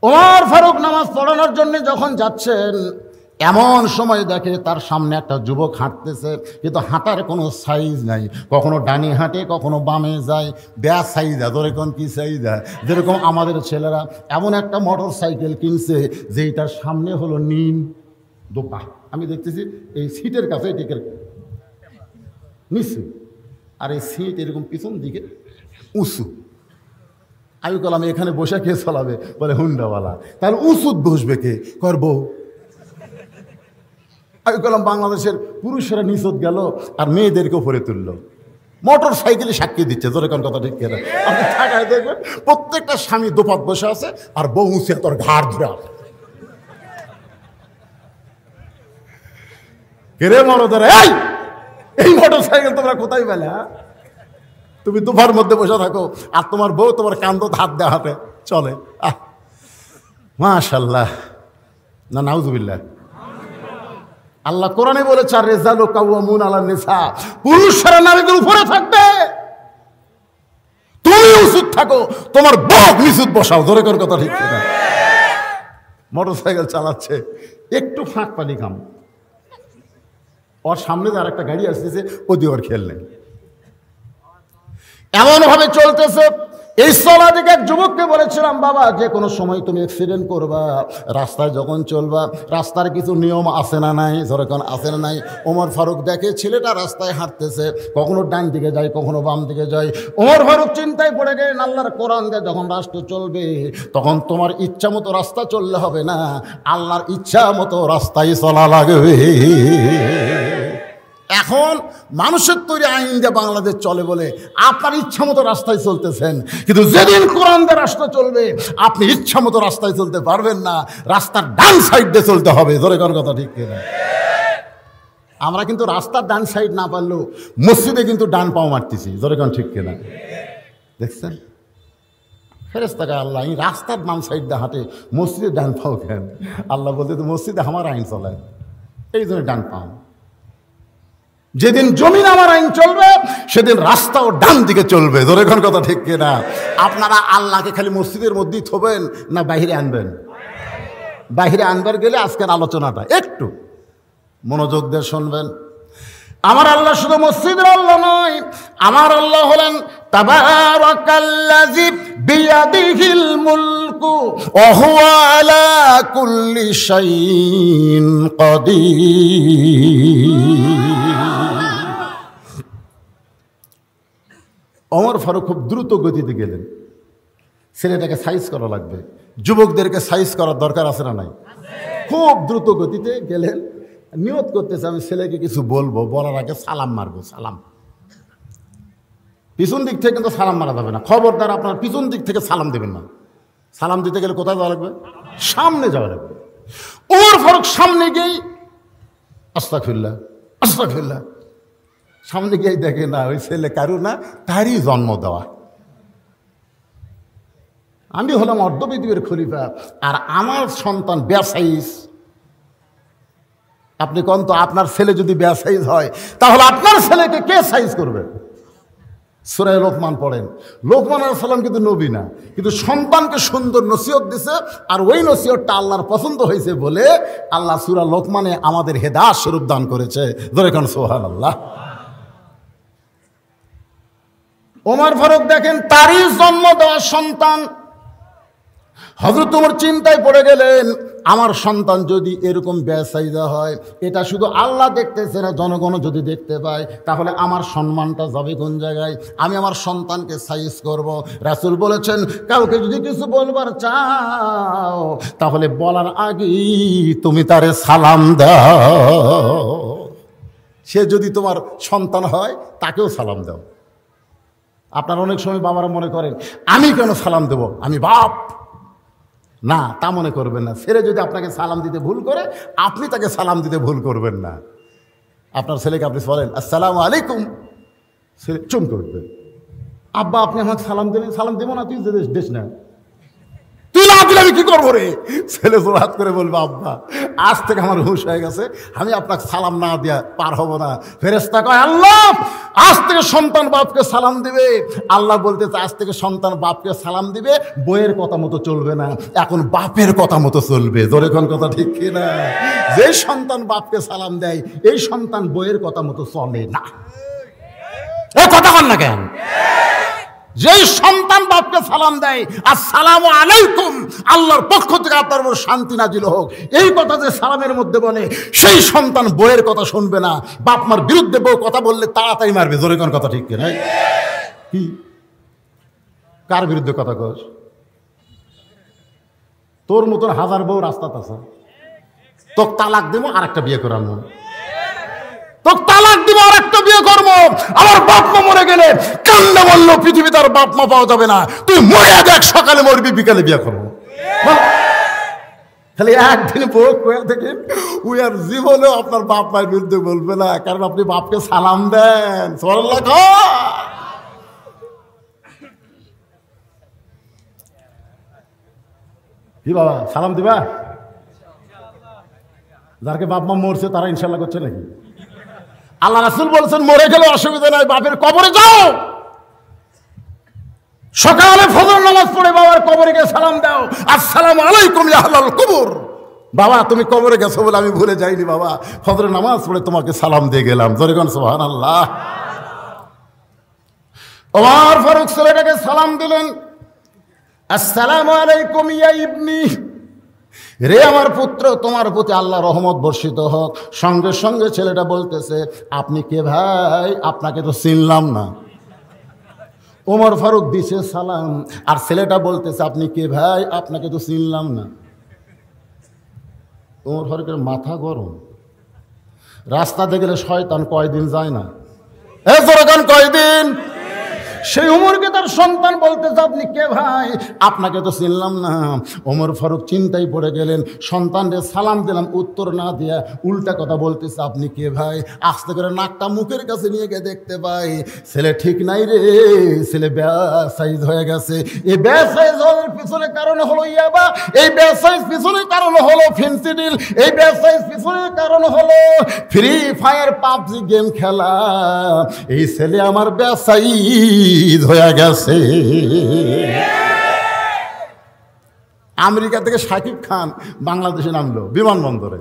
ওমর ফারুক নামাজ পড়ানোর জন্য যখন যাচ্ছেন, এমন সময় দেখে তার সামনে একটা যুবক হাঁটতেছে, কিন্তু হাঁটার কোনো সাইজ নাই, কখনো ডানে হাঁটে কখনো বামে যায়, ব্যাস সাইজ দেয়। ধরে কোন কী সাইজ দেয়, যেরকম আমাদের ছেলেরা এমন একটা মোটর সাইকেল কিনছে যেইটার সামনে হলো নীল দোপা, আমি দেখতেছি এই সিটের কাছে টিকের নিচু, আর এই সিট এরকম পিছন দিকে উঁচু। আমি বললাম এখানে বসে কে চালাবে? বলে হুন্ডাওয়ালা। তাহলে উঁচুত বসবে কে? করবো। আমি বললাম বাংলাদেশের পুরুষেরা নিচত গেল আর মেয়েদেরকে উপরে তুললো। মোটর সাইকেলে সাক্ষী দিচ্ছে, ধরে কোন কথা ঠিক কেনা। আপনি থাকায় দেখবেন প্রত্যেকটা স্বামী দোপাত বসে আছে আর বউ উঁচে তোর ঘাড় ধরে আছে। কেরে মরদের এই মোটর সাইকেল তোমরা কোথায় পেলে? তুমি দুপার মধ্যে বসে থাকো আর তোমার বউ তোমার কান্দত হাত দেওয়া হাতে চলে। মাশাআল্লাহ, না নাউজুবিল্লাহ। আল্লাহ কোরআনে বলেছে আর রিজালু কাওয়ামুন আলান নিসা, পুরুষরা নারীদের উপরে থাকবে, তুমি উঁচুত থাকো, তোমার বউ নিচুত বসাও। ধরে কোন কথা ঠিক না? মোটর সাইকেল চালাচ্ছে, একটু ফাঁক পানি খাম, ওর সামনে যে আর একটা গাড়ি আসতেছে ওদি ওর খেয়াল নেই, এমন ভাবে চলতেছে। এই চলা দিকে এক যুবককে বলেছিলাম, বাবা যে কোনো সময় তুমি অ্যাক্সিডেন্ট করবা, রাস্তায় যখন চলবা রাস্তার কিছু নিয়ম আছে না নাই? যখন আছে না নাই? ওমর ফারুক দেখে ছেলেটা রাস্তায় হাঁটতেছে, কখনো ডান দিকে যায় কখনো বাম দিকে যায়। ওমর ফারুক চিন্তায় পড়ে গেলেন, আল্লাহর কোরআন দিয়ে যখন রাষ্ট্র চলবে তখন তোমার ইচ্ছা মতো রাস্তা চললে হবে না, আল্লাহর ইচ্ছা মতো রাস্তায় চলা লাগবে। এখন মানুষের তৈরি আইন দিয়ে বাংলাদেশ চলে বলে আপনার ইচ্ছা মতো রাস্তায় চলতেছেন, কিন্তু যেদিন কোরআন দিয়ে রাস্তা চলবে আপনি ইচ্ছা মতো রাস্তায় চলতে পারবেন না, রাস্তার ডান সাইড দিয়ে চলতে হবে। ধরে কোন কথা ঠিক কিনা? আমরা কিন্তু রাস্তার ডান সাইড না পারলেও মসজিদে কিন্তু ডান পাও মারতেছি। ধরে কোন ঠিক কিনা? দেখছেন ফেরেশতাকে আল্লাহ এই রাস্তার ডান সাইড দিয়ে হাঁটে, মসজিদে ডান পাও কেন? আল্লাহ বলতে তো মসজিদে আমার আইন চলে, এই জন্য ডান পাও। যেদিন জমিন আমার আইন চলবে সেদিন রাস্তাও ডান দিকে চলবে। ধরে কোন কথা ঠিক কিনা? আপনারা আল্লাহকে খালি মসজিদের মধ্যেই থবেন না বাহিরে আনবেন? বাহিরে আনবার গেলে আজকের আলোচনাটা একটু মনোযোগ দিয়ে শুনবেন। আমার আল্লাহ শুধু মসজিদের আল্লাহ নয়, আমার আল্লাহ হলেন তাবারাকাল্লাযী বিয়াদিহিল মুলকু ওয়া হুয়া আলা কুল্লি শাইইন কাদির। ওমর ফারুক খুব দ্রুত গতিতে গেলেন, ছেলেটাকে সাইজ করা লাগবে, যুবকদেরকে সাইজ করার দরকার আছে না নাই? খুব দ্রুত গতিতে গেলেন, নিয়ত করতেছে আমি ছেলেকে কিছু বলবো, বলার আগে সালাম মারবো। সালাম পিছন দিক থেকে কিন্তু সালাম মারা যাবে না, খবরদার আপনার পিছন দিক থেকে সালাম দেবেন না। সালাম দিতে গেলে কোথায় যাওয়া লাগবে? সামনে যাওয়া লাগবে। ওমর ফারুক সামনে গিয়েই আস্তাগফিরুল্লাহ আস্তাগফিরুল্লাহ, সামনে গিয়ে দেখে না ওই ছেলে কারু না, তারই জন্ম দেওয়া। আমি হলাম অর্ধপৃথিবীর খলিফা আর আমার সন্তান ব্যবসায়ী। আপনি কোন তো আপনার ছেলে যদি ব্যবসায়ী হয় তাহলে আপনার ছেলেকে কে সাইজ করবে? সূরা লোকমান পড়েন। লোকমান আলাইহিস সালাম কিন্তু নবী না, কিন্তু সন্তানকে সুন্দর নসিহত দিছে, আর ওই নসিহতটা আল্লাহর পছন্দ হয়েছে বলে আল্লাহ সূরা লোকমানে আমাদের হেদায়েত স্বরূপ দান করেছে। ধরে কোন সুবহানাল্লাহ। ওমর ফারুক দেখেন তারই জন্ম দেওয়া সন্তান। হযরত ওমর চিন্তায় পড়ে গেলেন, আমার সন্তান যদি এরকম বেসাইজা হয়, এটা শুধু আল্লাহ দেখতেছে না, জনগণ যদি দেখতে পায় তাহলে আমার সম্মানটা যাবে কোন জায়গায়? আমি আমার সন্তানকে সাইজ করব। রাসূল বলেছেন কাউকে যদি কিছু বলবার চাও তাহলে বলার আগেই তুমি তারে সালাম দাও। সে যদি তোমার সন্তান হয় তাকেও সালাম দাও। আপনারা অনেক সময় বাবারা মনে করেন আমি কেন সালাম দেব, আমি বাপ। না, তা মনে করবেন না। ছেলে যদি আপনাকে সালাম দিতে ভুল করে আপনি তাকে সালাম দিতে ভুল করবেন না। আপনার ছেলেকে আপনি বলেন আসসালামু আলাইকুম, ছেলে চুম করবে। আব্বা আপনি আমাকে সালাম দিলেন, সালাম দেবো না, তুই দেশ না, তুই না দিলে আমি কি করবো রে? ছেলে জোর হাত করে বলবে আব্বা আজ থেকে আমার হুঁশ হয়ে গেছে, আমি আপনাকে সালাম না দিয়া পার হব না। ফেরেশতা কয় আল্লাহ আজ থেকে সন্তান বাপকে সালাম দিবে। আল্লাহ বলতেছে আজ থেকে সন্তান বাপকে সালাম দিবে, বইয়ের কথা মতো চলবে না, এখন বাপের কথা মতো চলবে। জোরে কোন কথা ঠিক কিনা? যে সন্তান বাপকে সালাম দেয় এই সন্তান বইয়ের কথা মতো চলে না। এ কথা বল না কেন? যেই সন্তান বাপকে সালাম দেয় আসসালামু আলাইকুম, আল্লাহর পক্ষ থেকে আপনার উপর শান্তি নাজিল হোক, এই কথা যে সালামের মধ্যে বলে, সেই সন্তান বইয়ের কথা শুনবে না। বাপ মার বিরুদ্ধে বউ কথা বললে তাড়াতাড়ি মারবে। জোরে কোন কথা ঠিক কিনা? কি কার বিরুদ্ধে কথা কস? তোর মতন হাজার বউ রাস্তাতে আছে, তোকে তালাক দেবো আর একটা বিয়ে করাবো, তোকে তালাক দিব আর একটা বিয়ে করবো। আমার বাপ মা মরে গেলে কান্না বললো পৃথিবীতে আর বাপ মা পাওয়া যাবে না, তুই মরে দেখ সকালে মরবি বিকালে বিয়ে করবো। খালি একদিন বউ কয়ে দেখেন ওই আর জীবনেও আপনার বাপ মায়ের বিরুদ্ধে বলবে না, কারণ আপনি বাপকে সালাম দেন। কি বাবা সালাম দিবা? যারকে বাপ মা মরছে তারা ইনশাল্লাহ করছে নাকি? আল্লাহ রাসূল বলছেন মরে গেলে অসুবিধা নাই, বাপের কবরে যাও, সকালে ফজর নামাজ পড়ে বাবার কবরে গিয়ে সালাম দাও, আসসালামু আলাইকুম ইয়া আহলাল কুবুর। বাবা তুমি কবরে গেছো বলে আমি ভুলে যাইনি, বাবা ফজরের নামাজ পড়ে তোমাকে সালাম দিয়ে গেলাম। জোরে কোন সুবহানাল্লাহ। ওমর ফারুক ছেলেটাকে সালাম দিলেন, আসসালামু আলাইকুম ইয়া ইবনি, রে আমার পুত্র তোমার প্রতি আল্লাহ রহমত বর্ষিত হোক। সঙ্গে সঙ্গে ছেলেটা বলতেছে আপনি কে ভাই? আপনাকে তো চিনলাম না। ওমর ফারুক দিছে সালাম, আর ছেলেটা বলতেছে আপনি কে ভাই? আপনাকে তো চিনলাম না। ওমর ফারুকের মাথা গরম। রাস্তাতে গেলে শয়তান কয়দিন যায় না? এ জোরগান কয়দিন? সেই উমরকে তার সন্তান বলতেছে আপনি কে ভাই? আপনাকে তো চিনলাম না। ওমর ফারুক চিন্তায় পড়ে গেলেন, সন্তানদের সালাম দিলাম উত্তর না দিয়া উল্টা কথা বলতেছে আপনি কে ভাই। আস্তে করে নাকটা মুখের কাছে নিয়ে গিয়ে দেখতে পাই ছেলে ঠিক নাই রে, ছেলে ব্যাসাইজ হয়ে গেছে। এই ব্যাসাইজ হওয়ার পিছনে কারণ হলো ইয়াবা, এই ব্যাসাইজ পিছনে কারণ হলো ফেন্সিডিল, এই ব্যাসাইজ পিছনে কারণ হলো ফ্রি ফায়ার পাবজি গেম খেলা। এই ছেলে আমার ব্যাসাইজ হয়ে গেছে। আমেরিকা থেকে শাকিব খান বাংলাদেশে নামলো বিমানবন্দরে।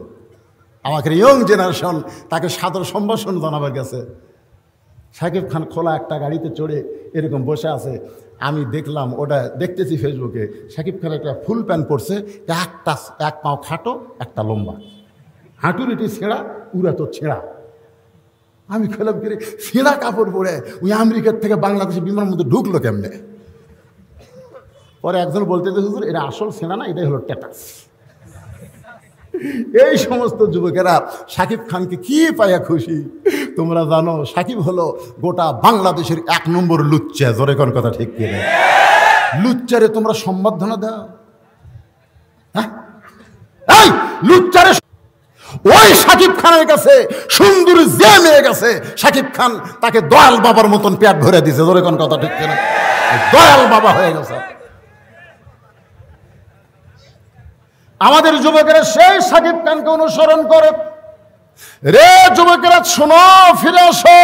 আমাকে ইয়ং জেনারেশন তাকে সাদর সম্ভাষণ জানাবার গেছে। শাকিব খান খোলা একটা গাড়িতে চড়ে এরকম বসে আছে। আমি দেখলাম, ওটা দেখতেছি ফেসবুকে, শাকিব খান একটা ফুল প্যান্ট পরছে, এক পাও খাটো একটা লম্বা, হাঁটুর এটি ছেঁড়া, উড়া তো ছেঁড়া। আমি খেলাম করে ছেঁড়া কাপড় পরে ওই আমেরিকার থেকে বাংলাদেশের বিমানের মধ্যে ঢুকলো কেমনে? পরে একজন বলতে হুজুর এটা আসল ছেঁড়া না, এটাই হলো ট্যাটাস। এই সমস্ত যুবকেরা শাকিব খানকে কি পাইয়া খুশি। তোমরা জানো শাকিব হলো গোটা বাংলাদেশের 1 নম্বর লুচ্চা। জোরে কোন কথা ঠিক কিনা? লুচ্চারে তোমরা সম্বর্ধনা দাও? হ্যাঁ, এই লুচ্চারে ওই শাকিব খানের কাছে সুন্দরী যে মেয়ে গেছে, শাকিব খান তাকে দয়াল বাবার মতন পেট ভরে দিছে। জোরে কোন কথা ঠিক কিনা? দয়াল বাবা হয়ে গেছে। আমাদের যুবকেরা সেই শাকিব খানকে অনুসরণ করে। রে যুবকেরা শোনো, ফিরে আসো।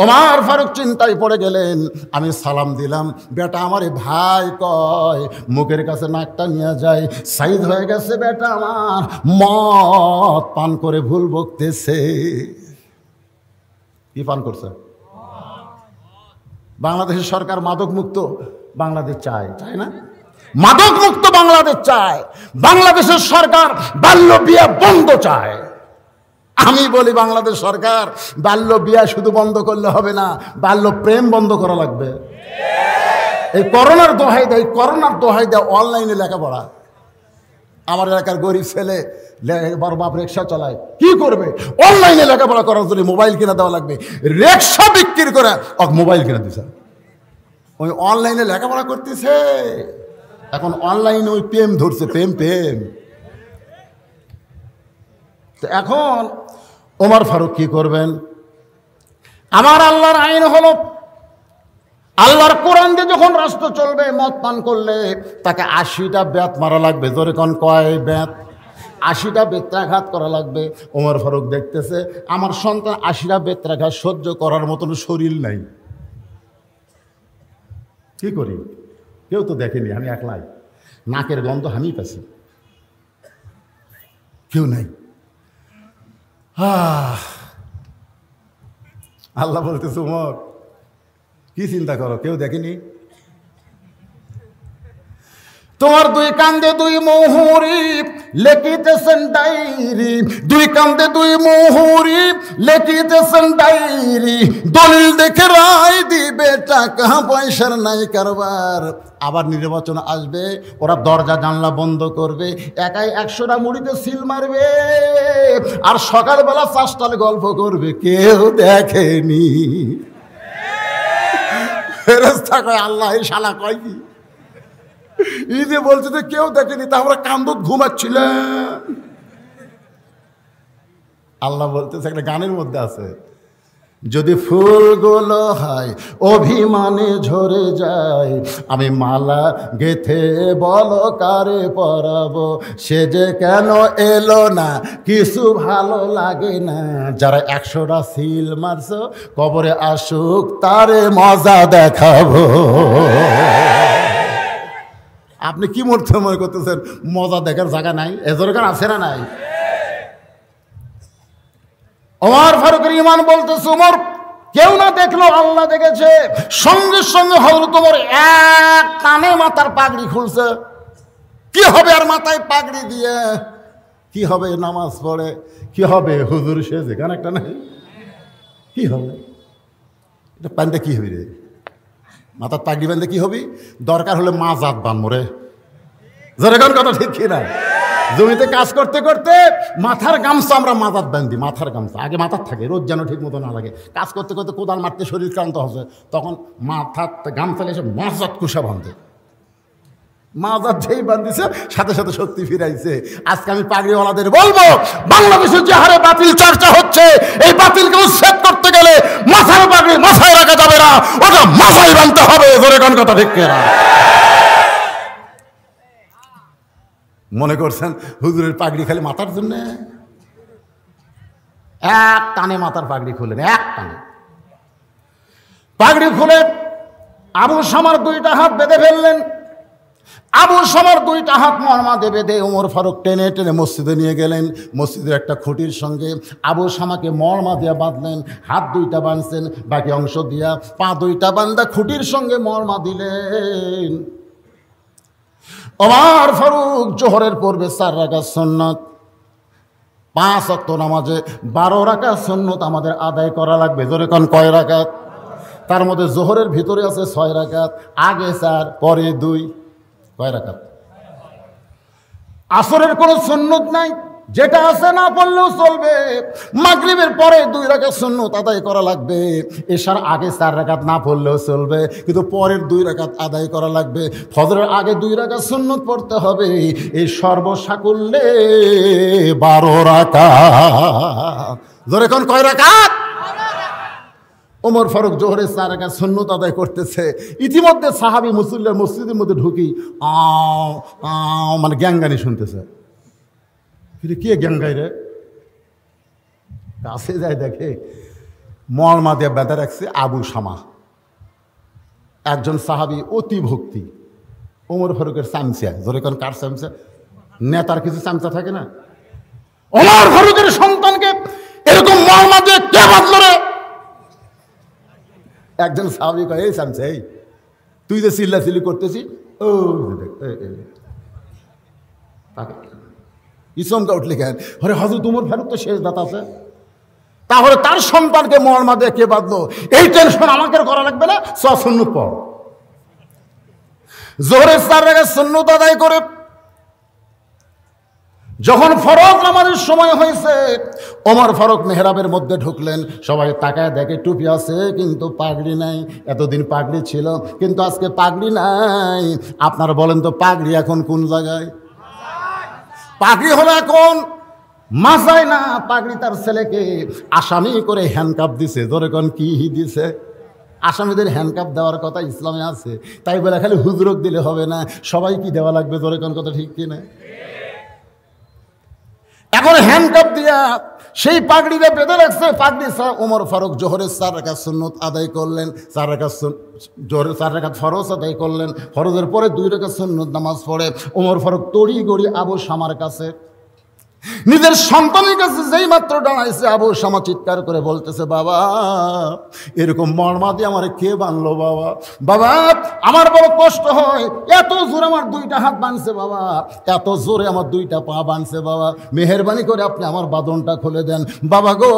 ওমর ফারুক চিন্তায় পড়ে গেলেন। আমি সালাম দিলাম, বেটা আমারে ভাই কয়, মুখের কাছে নাকটা নিয়ে যায়, সাইজ হয়ে গেছে বেটা আমার, মদ পান করে ভুল বকতেছে। কি পান করছে? বাংলাদেশের সরকার মাদক মুক্ত বাংলাদেশ চায়, চায় না? মাদক মুক্ত বাংলাদেশ চায়। বাংলাদেশের সরকার বাল্য বিয়ে বন্ধ চায়। আমি বলি বাংলাদেশ সরকার বাল্য বিয়ে শুধু বন্ধ করলে হবে না, বাল্য প্রেম বন্ধ করা লাগবে। এই করোনার দোহাই দেয়, করোনার দোহাই দেয় অনলাইনে লেখাপড়া। আমার এলাকার গরিব ছেলে বড় বাপ রিক্সা চালায়, কি করবে? অনলাইনে লেখাপড়া করার জন্য মোবাইল কিনে দেওয়া লাগবে। রিক্সা বিক্রি করে মোবাইল কিনে দিছে, ওই অনলাইনে লেখাপড়া করতেছে। এখন অনলাইনে ওই প্রেম ধরছে, প্রেম প্রেম। তো এখন ওমর ফারুক কি করবেন? আমার আল্লাহর আইন হলো, আল্লাহর কোরআন দিয়ে যখন রাষ্ট্র চলবে, মদ পান করলে তাকে 80টা বেত মারা লাগবে। জোরে কোন কয় বেত? 80টা বেত্রাঘাত করা লাগবে। ওমর ফারুক দেখতেছে আমার সন্তান 80টা বেত্রাঘাত সহ্য করার মতন শরীর নাই, কি করি? কেউ তো দেখেনি, আমি একলাই, নাকের গন্ধ আমি পাচ্ছি, কেউ নাই। আল্লাহ বলতেছে ওমর কি চিন্তা করো, কেউ দেখেনি? তোমার দুই কান্দে দুই মুহুরি লেখিতেছেন ডায়েরি, দুই কান্দে দুই মুহুরি লেখিতেছেন ডায়েরি, দলিল দেখে রায় দিবে, টাকা পয়সার নাই কারবার। আবার নির্বাচন আসবে, ওরা দরজা জানলা বন্ধ করবে, একাই 100টা মুড়িতে সিল মারবে, আর সকালবেলা 5টার গল্প করবে, কেউ দেখেনি। ফেরেশতা কয় আল্লাহ এই শালা কয় কি? এই যে বলছে যে কেউ দেখেনি, তা আমরা কান্দত ঘুমাচ্ছিলাম। আল্লাহ বলতেছে, একটা গানের মধ্যে আছে, যদি ফুলগুলো হয় অভিমানে ঝরে যায়, আমি মালা গেথে বলো কারে পরাবো, সে যে কেন এলো না কিছু ভালো লাগে না, যারা 100টা সিল মারছো কবরে আসুক তারে মজা দেখাবো। আপনি কি মনে করতেছেন মজা দেখার জায়গা নাই? এজরকার আছে না নাই? ওমর ফারুকের ঈমান বলতেছে, ওমর কেউ না দেখলো আল্লাহ দেখেছে। সঙ্গে সঙ্গে হযরত ওমর এক টানে মাথার পাগড়ি খুলছে। কি হবে আর মাথায় পাগড়ি দিয়ে? কি হবে নামাজ পড়ে? কি হবে হুজুর সেজে? গান একটা নাই, কি হবে এটা? পান্ডে কি হবি রে? মাথার পাগড়ি বান্ধে কি হবি? দরকার হলে মাজাত বানবো রে, যেরকম কথা ঠিক কিনা? জমিতে কাজ করতে করতে মাথার গামছা আমরা মাজাত বান্ধি, মাথার গামছা আগে মাথার থাকে, রোজ যেন ঠিক মতো না লাগে। কাজ করতে করতে কোদাল মারতে শরীর ক্লান্ত হচ্ছে, তখন মাথার গামছা এসে মাজাত কুষা বাঁধে। মাজাত যেই বান্ধিছে সাথে সাথে শক্তি ফিরাইছে। আজকে আমি পাগড়িওয়ালাদের বলবো, বাংলাদেশের যে হারে বাতিল চর্চা হচ্ছে, এই বাতিলকে উচ্ছেদ করতে গেলে মাথার পাগড়ি মাথায় রাখা যাবে না, ওটা মাথায় বাঁধতে হবে। যেরকম কথা ঠিক কিনা? মনে করছেন হুজুরের পাগড়ি খালি মাথার জন্য? এক টানে মাথার পাগড়ি খুলেন, এক টানে পাগড়ি খুলে আবু শামার 2টা হাত বেঁধে ফেললেন। আবু শামার 2টা হাত মরমাদে বেঁধে ওমর ফারুক টেনে টেনে মসজিদে নিয়ে গেলেন। মসজিদের একটা খুঁটির সঙ্গে আবু শামাকে মরমা দিয়া বাঁধলেন। হাত 2টা বাঁধছেন, বাকি অংশ দিয়া পা 2টা বান্ধা খুঁটির সঙ্গে মরমা দিলেন। ওমর ফারুক জোহরের পূর্বে 4 রাকাত সুন্নাত, 5 ওয়াক্ত নামাজে 12 রাকাত সুন্নাত আমাদের আদায় করা লাগবে। জোরে কোন কয় রাকাত? তার মধ্যে জোহরের ভিতরে আছে 6 রাকাত, আগে 4 পরে 2, কয় রাকাত? আসরের কোনো সুন্নত নাই, যেটা আছে না পড়লেও চলবে। মাগরিবের পরে 2 রাকাত সুন্নত আদায় করা লাগবে। এশার আগে 4 রাকাত না পড়লেও চলবে, কিন্তু পরের 2 রাকাত আদায় করা লাগবে। ফজরের আগে 2 রাকাত সুন্নত পড়তে হবে। এই সর্বসাকুল্যে 12 রাকাত। ধরে কোন কয় রাকাত? ওমর ফারুক জোহরে 4 রাকাত সুন্নত আদায় করতেছে। ইতিমধ্যে সাহাবী মুসল্লিরা মসজিদের মধ্যে ঢুকি মানে গ্যাঙ্গানি শুনতেছে। কে গ্যাঙ্গাই রে? কাছে যায় দেখে মরমা দিয়ে বেঁধে রাখছে আবু শামা, একজন সাহাবী, অতি ভক্তি। ওমর ফারুকের চামচা। জোরে কোন কার চামচা? নেতার কিছু চামচা থাকে না? ওমর ফারুকের সন্তানকে এরকম মরমা দিয়ে কে বাঁধল রে? একজন সাহাবী কয়, এই চামচা, এই তুই যে চিল্লাচিল্লি করতেছি, ও ইসমকা উঠলে কেন? আরে হযরত ওমর ফারুক তো শেষ দাতা আছে, তাহলে তার সন্তানকে মরমা দিয়ে কে বাঁধলো? এই টেনশন আমাকে করা লাগবে না। সুন্নত পড়। জোহরের 4 রাকাত সুন্নত আদায় করে যখন ফরজ নামাজের সময় হয়েছে, ওমর ফারুক মেহরাবের মধ্যে ঢুকলেন। সবাই তাকায় দেখে টুপি আছে কিন্তু পাগড়ি নাই। এতদিন পাগড়ি ছিল কিন্তু আজকে পাগড়ি নাই। আপনারা বলেন তো পাগড়ি এখন কোন জায়গায়? পাগড়ি হলো এখন মাথায় না। পাগড়ি তার ছেলেকে আসামি করে হ্যান্ডকাপ দিছে। ধরে কোন কি দিছে? আসামিদের হ্যান্ডকাপ দেওয়ার কথা ইসলামে আছে, তাই বলে খালি হুজুরক দিলে হবে না, সবাই কি দেওয়া লাগবে? ধরে কোন কথা ঠিক কিনা? এখন হ্যান্ডকাপ দিয়া সেই পাগড়িটা বেঁধে রাখছে। পাগড়ি ছাড়া ওমর ফারুক জোহরের 4 রাকাত সুন্নত আদায় করলেন, 4 রাকাত জোহরের 4 রাকাত ফরজ আদায় করলেন। ফরজের পরে 2 রাকাত সুন্নত নামাজ পড়ে ওমর ফারুক তড়ি গড়ি আবু শামার কাছে, নিজের সন্তানের কাছে যেই মাত্র দাঁড়াইছে, আবু শামা চিৎকার করে বলতেছে, বাবা এরকম মর্মা দিয়ে আমার কে বানলো বাবা, বাবা আমার বড় কষ্ট হয়, এত জোরে আমার 2টা হাত বানছে বাবা, এত জোরে আমার 2টা পা বানছে বাবা, মেহেরবানি করে আপনি আমার বাঁধনটা খুলে দেন বাবা গো,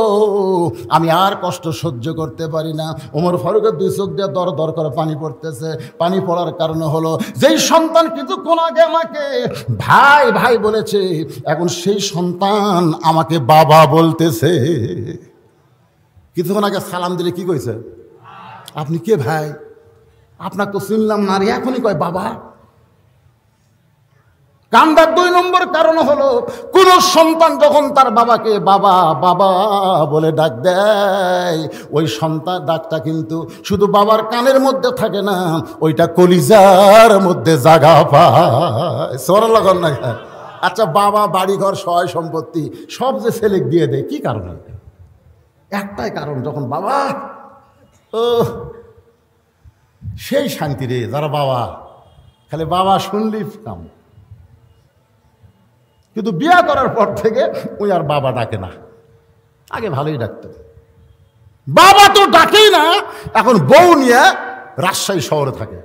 আমি আর কষ্ট সহ্য করতে পারি না। ওমর ফারুকের 2 চোখ দিয়ে দর দর করে পানি পড়তেছে। পানি পড়ার কারণে হলো যেই সন্তান কিছুক্ষণ আগে আমাকে ভাই ভাই বলেছে, এখন সেই সন্তান আমাকে বাবা বলতেছে। কিছুক্ষণ আগে সালাম দিলে কি কইছে, আপনি কে ভাই, আপনাকে তো চিনলাম না, আর এখনই কয় বাবা। কান্দার 2 নম্বর কারণ হলো, কোন সন্তান যখন তার বাবাকে বাবা বাবা বলে ডাক দেয়, ওই সন্তান ডাকটা কিন্তু শুধু বাবার কানের মধ্যে থাকে না, ওইটা কলিজার মধ্যে জায়গা পায়। সর লাগন না। আচ্ছা বাবা বাড়ি ঘর সহায় সম্পত্তি সব যে ছেলে দিয়ে দেয়, কি কারণে? একটাই কারণ, যখন বাবা, ও সেই শান্তি রে, যারা বাবা খালি বাবা শুনলি কাম। কিন্তু বিয়া করার পর থেকে ওই আর বাবা ডাকে না, আগে ভালোই ডাকতো। বাবা তো ডাকেই না, এখন বউ নিয়ে রাজশাহী শহরে থাকে।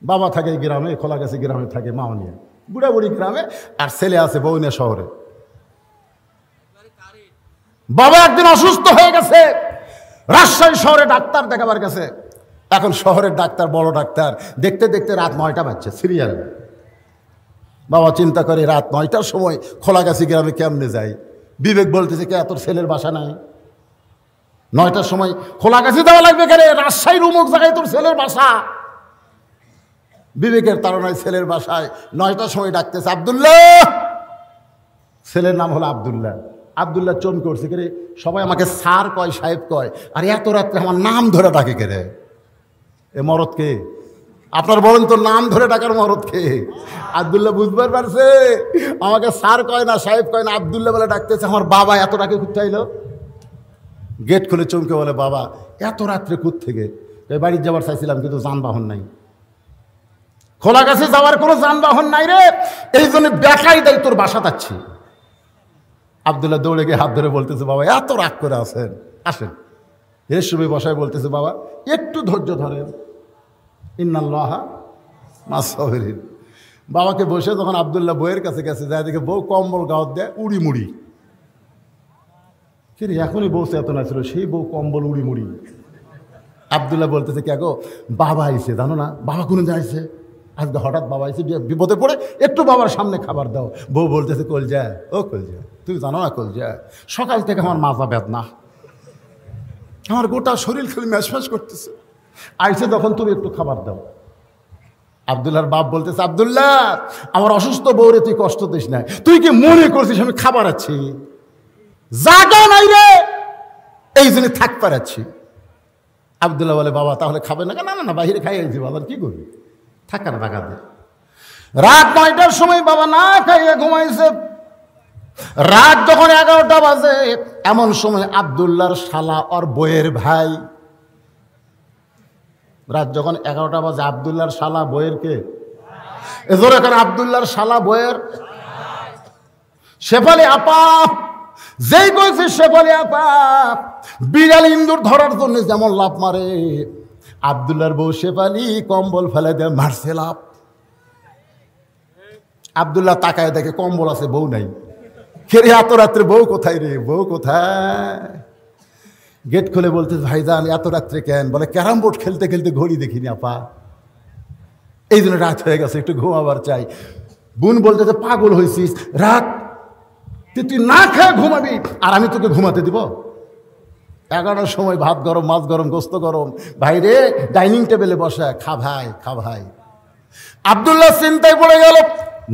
বাবা থাকে গ্রামে, খোলাগাছি গ্রামে থাকে মা নিয়ে, বুড়া বুড়ি গ্রামে, আর ছেলে আছে বউ নিয়ে শহরে। বাবা একদিন অসুস্থ হয়ে গেছে, রাজশাহী শহরে ডাক্তার দেখাবার গেছে। এখন শহরের ডাক্তার বড় ডাক্তার, দেখতে দেখতে রাত 9টা বাজছে সিরিয়াল। বাবা চিন্তা করে রাত 9টার সময় খোলাগাছি গ্রামে কেমনে যায়। বিবেক বলতেছে, কে তোর ছেলের বাসা নাই? 9টার সময় খোলাগাছি দেওয়া লাগবে কেন? রাজশাহীর উমুক জায়গায় তোর ছেলের বাসা। বিবেকের তাড়নায় ছেলের বাসায় 9টার সময় ডাকতেছে, আব্দুল্লাহ। ছেলের নাম হলো আব্দুল্লাহ। আব্দুল্লাহ চমকে করছে, কে রে? সবাই আমাকে স্যার কয়, সাহেব কয়, আর এত রাত্রে আমার নাম ধরে ডাকে কে রে? এ মরদ কে? আপনার বলেন তো, নাম ধরে ডাকার মরদ কে? আব্দুল্লাহ বুঝবার পারছে আমাকে স্যার কয় না, সাহেব কয় না, আব্দুল্লাহ বলে ডাকতেছে। আমার বাবা এত ডাকে কোথা এলো? গেট খুলে চমকে বলে, বাবা এত রাত্রে কোথ থেকে? বাড়ির যাবার চাইছিলাম, কিন্তু যানবাহন নাই, খোলা গাছে যাওয়ার কোনো যানবাহন নাই রে, এই জন্য বেকাই দেয় তোর বাসা যাচ্ছি। আব্দুল্লাহ দৌড়ে গিয়ে হাত ধরে বলতেছে, বাবা এত রাগ করে আছেন, আসেন। এর সময় বসায় বলতেছে, বাবা একটু ধৈর্য ধরেন, ইন্নাল্লাহা মাস সাবিরিন। বাবাকে বসে যখন আব্দুল্লাহ বউয়ের কাছে গেছে, যায় দেখে বউ কম্বল গাওয়াত দেয় উড়ি মুড়ি। কিন্তু এখনই বউ এত না ছিল, সেই বউ কম্বল উড়ি মুড়ি। আব্দুল্লাহ বলতেছে, কে গো, বাবা আইছে জানো না? বাবা কোনো যাইছে আজকে, হঠাৎ বাবা আইছে, বিপদে পড়ে, একটু বাবার সামনে খাবার দাও। বউ বলতেছে, কলজা, ও কলজা, তুমি জানো না কলজা, সকাল থেকে আমার মাজা বেদনা, আমার গোটা শরীর খালি ম্যাশম্যাশ করতেছে, আইছে যখন তুমি একটু খাবার দাও। আব্দুল্লাহর বাপ বলতেছে, আব্দুল্লাহ আমার অসুস্থ বউরে তুই কষ্ট দিস না, তুই কি মনে করছিস আমি খাবার আছি? জাগা নাই রে, এই জন্য থাক পারাচ্ছি। আব্দুল্লাহ বলে, বাবা তাহলে খাবে না? না না, বাহিরে খাই আইছি, বাবার কি করবি, থাকার টাকা দে। রাত 9টার সময় বাবা না খাইয়ে ঘুমাইছে। রাত যখন 11টা বাজে, এমন সময় আব্দুল্লাহর শালা ওর বইয়ের ভাই, রাত যখন 11টা বাজে, আব্দুল্লাহর শালা বইয়ের কে? এজোর এখানে আব্দুল্লাহর শালা বইয়ের শেফালি আপা, যেই কইছে শেফালি আপা বিড়াল ইন্দুর ধরার জন্য যেমন লাভ মারে, আব্দুল্লাহর বউ শেফালি কম্বল ফেলে দেয়, মারছে লাভ। আব্দুল্লাহ তাকায় দেখে কম্বল আছে, বউ নাই। খেরে এত রাত্রে বউ কোথায় রে, বউ কোথায়? গেট খুলে বলতে, ভাইজান এত রাত্রে কেন? বলে, ক্যারাম বোর্ড খেলতে খেলতে ঘড়ি দেখিনি আপা, এই জন্য রাত হয়ে গেছে, একটু ঘুমাবার চাই। বোন বলতে, পাগল হয়েছিস, রাত তুই না খেয়ে ঘুমাবি, আর আমি তোকে ঘুমাতে দিব? 11টার সময় ভাত গরম, মাছ গরম, গোস্ত গরম, ভাই রে ডাইনিং টেবিলে বসে খা ভাই, খা ভাই। আব্দুল্লাহ চিন্তায় পড়ে গেল।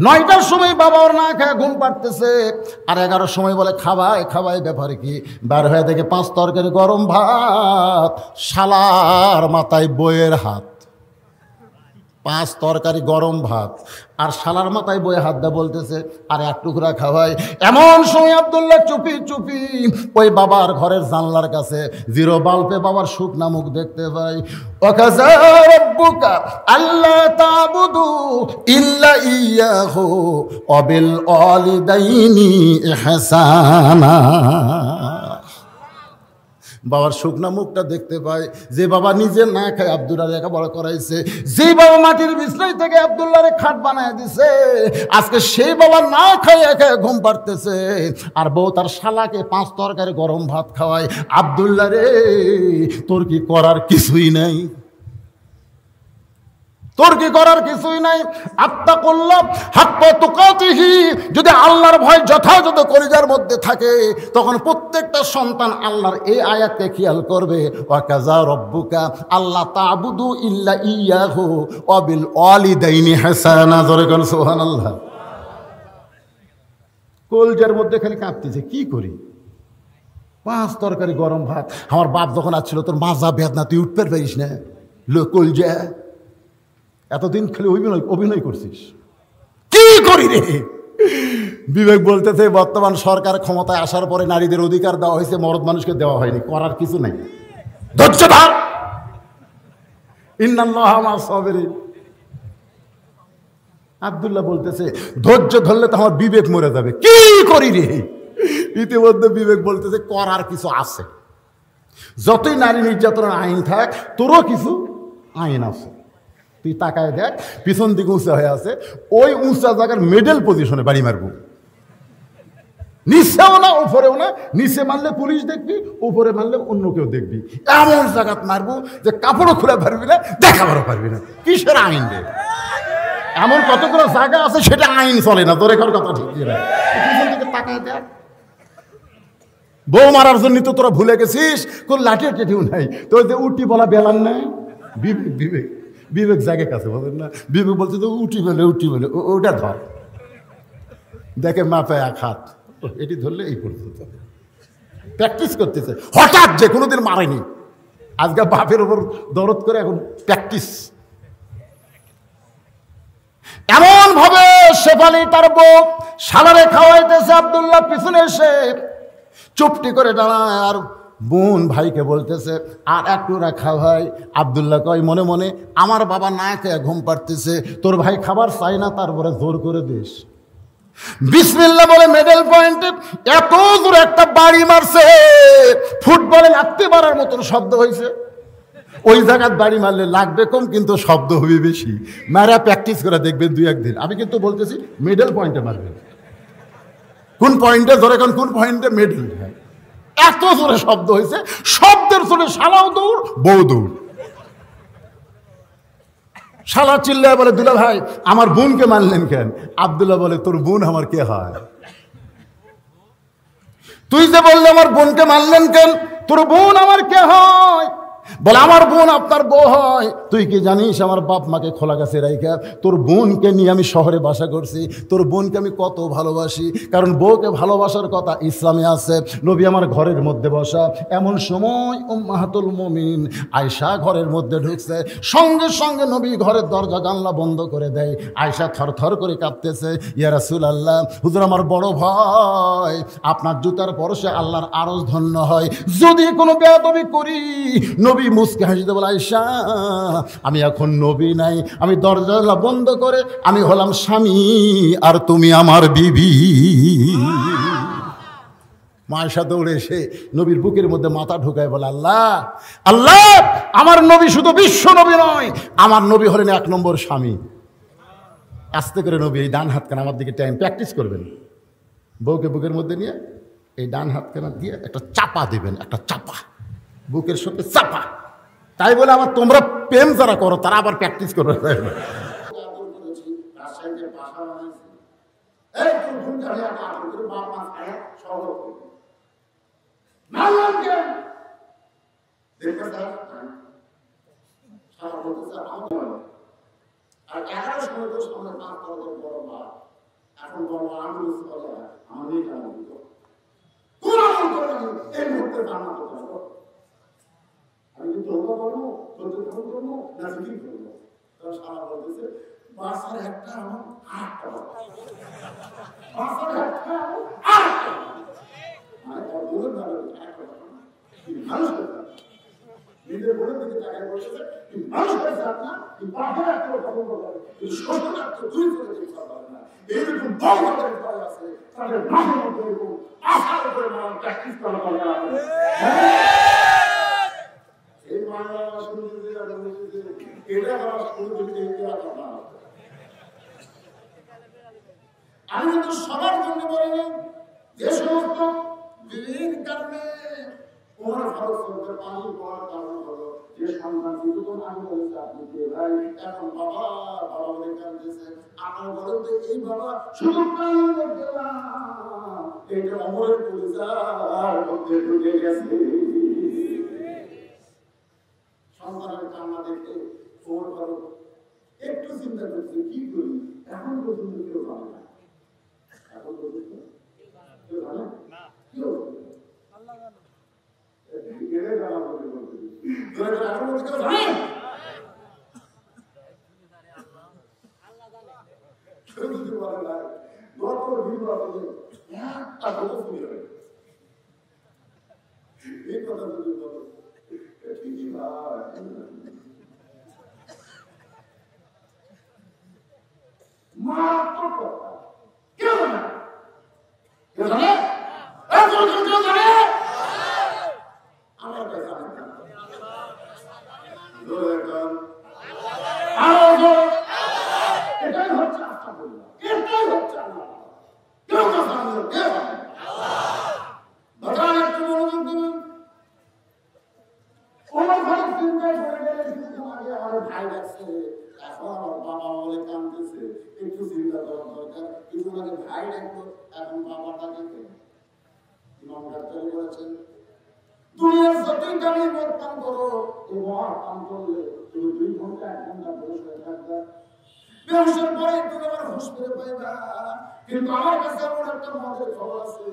9টার সময় বাবা ওর না খেয়ে ঘুম পাড়তেছে, আর 11টার সময় বলে খাবাই খাবাই, ব্যাপারে কি? বার হয়ে দেখে 5 তরকারি গরম ভাত, শালার মাথায় বইয়ের হাত। 5 তরকারি গরম ভাত, আর শালার মাথায় বয়ে হাত দা বলতেছে আর এক টুকরা খাওয়াই। এমন সময় আব্দুল্লাহ চুপি চুপি ওই বাবার ঘরের জানলার কাছে জিরো বাল্বে বাবার শুকনা মুখ দেখতে পাই। ওয়াকাযা রাব্বুকা আল্লা তা'বুদু ইল্লা ইয়াহু ওয়া বিল ওয়ালিদাইনি ইহসানা। বাবার শুকনা মুখটা দেখতে পায়। যে বাবা নিজে না খায় আব্দুল্লাহ লেখাপড়া করাইছে, যে বাবা মাটির বিছনায় থেকে আব্দুল্লাহরে খাট বানায় দিছে, আজকে সেই বাবা না খায় একা ঘুম পাড়তেছে। আর বউ তার শালাকে 5 তরকারি গরম ভাত খাওয়ায়। আব্দুল্লাহ রে, তোর কি করার কিছুই নাই, তোর কি করার কিছুই নাই। আত্তাকুল্লাহ হাক্কা তুকাতিহি, যদি আল্লাহর ভয় যথাযথ কলিজার মধ্যে থাকে তখন প্রত্যেকটা সন্তান আল্লাহর এই আয়াতকে খেয়াল করবে। ওয়াকাযা রাব্বুকা আল্লা তা'বুদু ইল্লা ইয়াহু ওয়া বিল ওয়ালিদাইনি ইহসানা। জোরে কোন সুবহানাল্লাহ। কলিজার মধ্যে খালি কাঁপতেছে, কি করি, 5 তরকারি গরম ভাত। আমার বাপ যখন আসছিল তোর মাজা বেদনা, তুই উঠতে পারিস না, কলজা এতদিন খালি অভিনয় করছিস, কি করি রে। বিবেক বলতেছে বর্তমান সরকার ক্ষমতায় আসার পরে নারীদের অধিকার দেওয়া হয়েছে, মরদ মানুষকে দেওয়া হয়নি, করার কিছু নাই, ধৈর্য ধর। ইন্নাল্লাহা মা'আস সাবিরিন। আব্দুল্লাহ বলতেছে ধৈর্য ধরলে তো আমার বিবেক মরে যাবে, কি করি রে। ইতিমধ্যে বিবেক বলতেছে করার কিছু আছে, যতই নারী নির্যাতনের আইন থাক তোরও কিছু আইন আছে। তুই তাকায় দেখ, পিছন দিকে উঁচা হয়ে আছে, ওই উঁচা জায়গার মিডল পজিশনে বাড়ি মারবো, নিচেও না উপরেও না। নিচে মারলে পুলিশ দেখবি, উপরে মারলে অন্য কেউ দেখবি। এমন জায়গাত মারবো যে কাপড়ও খুলে পারবি না, দেখাবারও পারবি না। কিসের আইন রে? এমন কতগুলো জায়গা আছে সেটা আইন চলে না। তোর এখানে কথা ঠিক না, পিছন দিকে তাকায় দেখ। বউ মারার জন্য তো তোরা ভুলে গেছিস, কোন লাঠি টেটিও নাই, তোর যে উঠি বলা বেলান নাই। বিবেক বিবেক বিবেক জায়গার কাছে বলেন না। বিবেক বলছে তো উঠি বলে ওটা ধর, দেখে মাথায় 1 হাত, এটি ধরলে এই পর্যন্ত প্র্যাকটিস করতেছে। হঠাৎ যে কোনোদিন মারেনি, আজকে বাপের ওপর দরদ করে এখন প্র্যাকটিস। এমন ভাবে শেফালি তার বউ শালারে খাওয়াইতেছে, আব্দুল্লাহ পিছনে এসে চুপটি করে দাঁড়ায় আর বোন ভাইকে বলতেছে আর একটু রাখা ভাই। আব্দুল্লাহ কয় মনে মনে আমার বাবা না খেয়ে ঘুম পাড়তেছে, তোর ভাই খাবার চাই না, তারপরে জোর করে দিস। বিসমিল্লাহ বলে মিডল পয়েন্টে এত জোরে একটা বাড়ি মারছে, ফুটবলে লাগতে পারার মতন শব্দ হয়েছে। ওই জায়গায় বাড়ি মারলে লাগবে কম, কিন্তু শব্দ হবে বেশি। মারা প্র্যাকটিস করে দেখবেন 2-1 দিন। আমি কিন্তু বলতেছি মিডল পয়েন্টে মারবেন। কোন পয়েন্টে ধরে, কোন পয়েন্টে মিডল। এত জোরে শব্দ হয়েছে, শব্দের জোরে শালাও দৌড়, বউ দৌড়। শালা চিল্লায় বলে দুলা ভাই আমার বোনকে মারলেন কেন? আব্দুল্লাহ বলে তোর বোন আমার কে হয়? তুই যে বললে আমার বোনকে মারলেন কেন, তোর বোন আমার কে হয়? বলে আমার বোন আপনার বউ হয়। তুই কি জানিস আমার বাপ মাকে খোলা গাছে রাইখা তোর বোনকে নিয়ে আমি শহরে বাসা করছি। তোর বোনকে আমি কত ভালোবাসি, কারণ বউকে ভালোবাসার কথা ইসলামে আছে। নবী আমার ঘরের মধ্যে বসা, এমন সময় উম্মাহাতুল মুমিনিন আয়েশা ঘরের মধ্যে ঢুকছে। সঙ্গে সঙ্গে নবী ঘরের দরজা জানলা বন্ধ করে দেয়। আয়েশা থরথর করে কাঁপতেছে, ইয়া রাসূলুল্লাহ, হুজুর আমার বড় ভয় আপনার জুতার পরশে আল্লাহর আরজ ধন্য হয়, যদি কোনো বেয়াদবি করি। নবী মুস্কি হাসিতে বলে আয়েশা আমি এখন নবী নাই, আমি দরজা বন্ধ করে আমি হলাম স্বামী আর তুমি আমার বিবি। আয়েশা দৌড়ে এসে নবীর বুকের মধ্যে মাথা ঢুকায় বলে আল্লাহ আল্লাহ, আমার নবী শুধু বিশ্ব নবী নয়, আমার নবী হলেন 1 নম্বর স্বামী। আস্তে করে নবী এই ডান হাতখানা আমার দিকে টাইম প্র্যাকটিস করবেন। বউকে বুকের মধ্যে নিয়ে এই ডান হাতখানা দিয়ে একটা চাপা দেবেন, একটা চাপা বুকের সাথে চাপা। তাই বলে আমার তোমরা প্রেম যারা করো তারা আবার প্র্যাকটিস করবে। আমি কিন্তু করবো না জিকির করবো। সারা বলতেছে বাসার একটা আটটা নিজের বোনের দিকে তাকায় বসেছে মানুষের জাত না পাখের একটা খবর করে শ্বশুর একটা দুই করে চিন্তা করে না এইরকম বড়দের ভয় আছে তাদের মাঝে মধ্যে এরকম আশার উপরে মারার প্র্যাকটিস করা দরকার আছে এই মায়েরা শুরু দিতে এটা করা শুরু দিতে কথা আমি কিন্তু সবার জন্য বলিনি যে সমস্ত বিভিন্ন কারণে ওমর ফারুক সরকার পানি পড়ার কারণ হলো যে সন্তান যখন আমি বলেছি আপনি কে ভাই এখন বাবা বাবা বলে কাঁদতেছে আমার বলেন তো এই বাবা শুধু পানি করতে না এটা অমরের পরিচার মধ্যে ঢুকে গেছে সন্তানের কান্না দেখে ওমর ফারুক একটু চিন্তা করছে কি করি এখন পর্যন্ত কেউ ভাবে না এখন পর্যন্ত কেউ ভাবে না কেউ দুনিয়ার যতই দামি মদ পান করো এই মদ পান করলে তুমি 2 ঘন্টা 1 ঘন্টা বসে থাকবে বেহুশের পরে তুমি আবার হুঁশ ফিরে পাইবা কিন্তু আমার কাছে এমন একটা মদের খবর আছে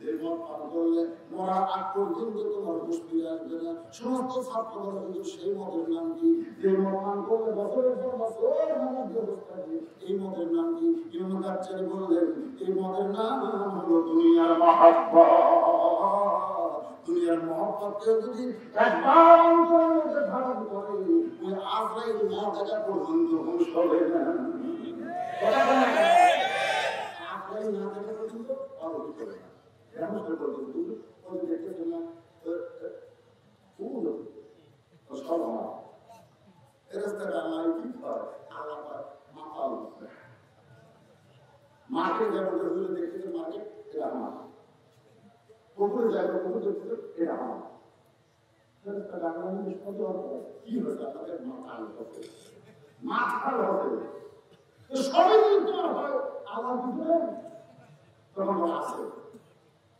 যে মদ পান করলে মরা আগ পর্যন্ত তোমার হুঁশ ফিরে আসবে না সমস্ত ছাত্ররা কিন্তু সেই মদের নাম কি যে মদ পান করলে বছরের পর বছর মদ ব্যবস্থা কি এই মদের নাম কি ইমাম গাজ্জালি বললেন এই মদের নাম হলো দুনিয়ার মহাব্বত দুনিয়ার মহব্বতকে যদি একবার অন্তরের মধ্যে ধারণ করে ওই আজরাইল না দেখা পর্যন্ত হুঁশ হবে না আজরাইল না দেখা পর্যন্ত অবধি করে না এমন পর্যন্ত ওই দেখতেছে না সব আমার ফেরেশতারা আল্লাহ কি করে আল্লাহ মাথা উঠবে মাকে যেমন হুজুর দেখতেছে মাকে এটা আমার পুকুরে যাবে পুকুর দেখতে এটা আমার ফেরেশতা ডাকলেন নিষ্পত্তি হবে কি হয়েছে আপনাদের মাথা হবে তো সবই কিন্তু হয় আল্লাহ বুঝলেন তখন আছে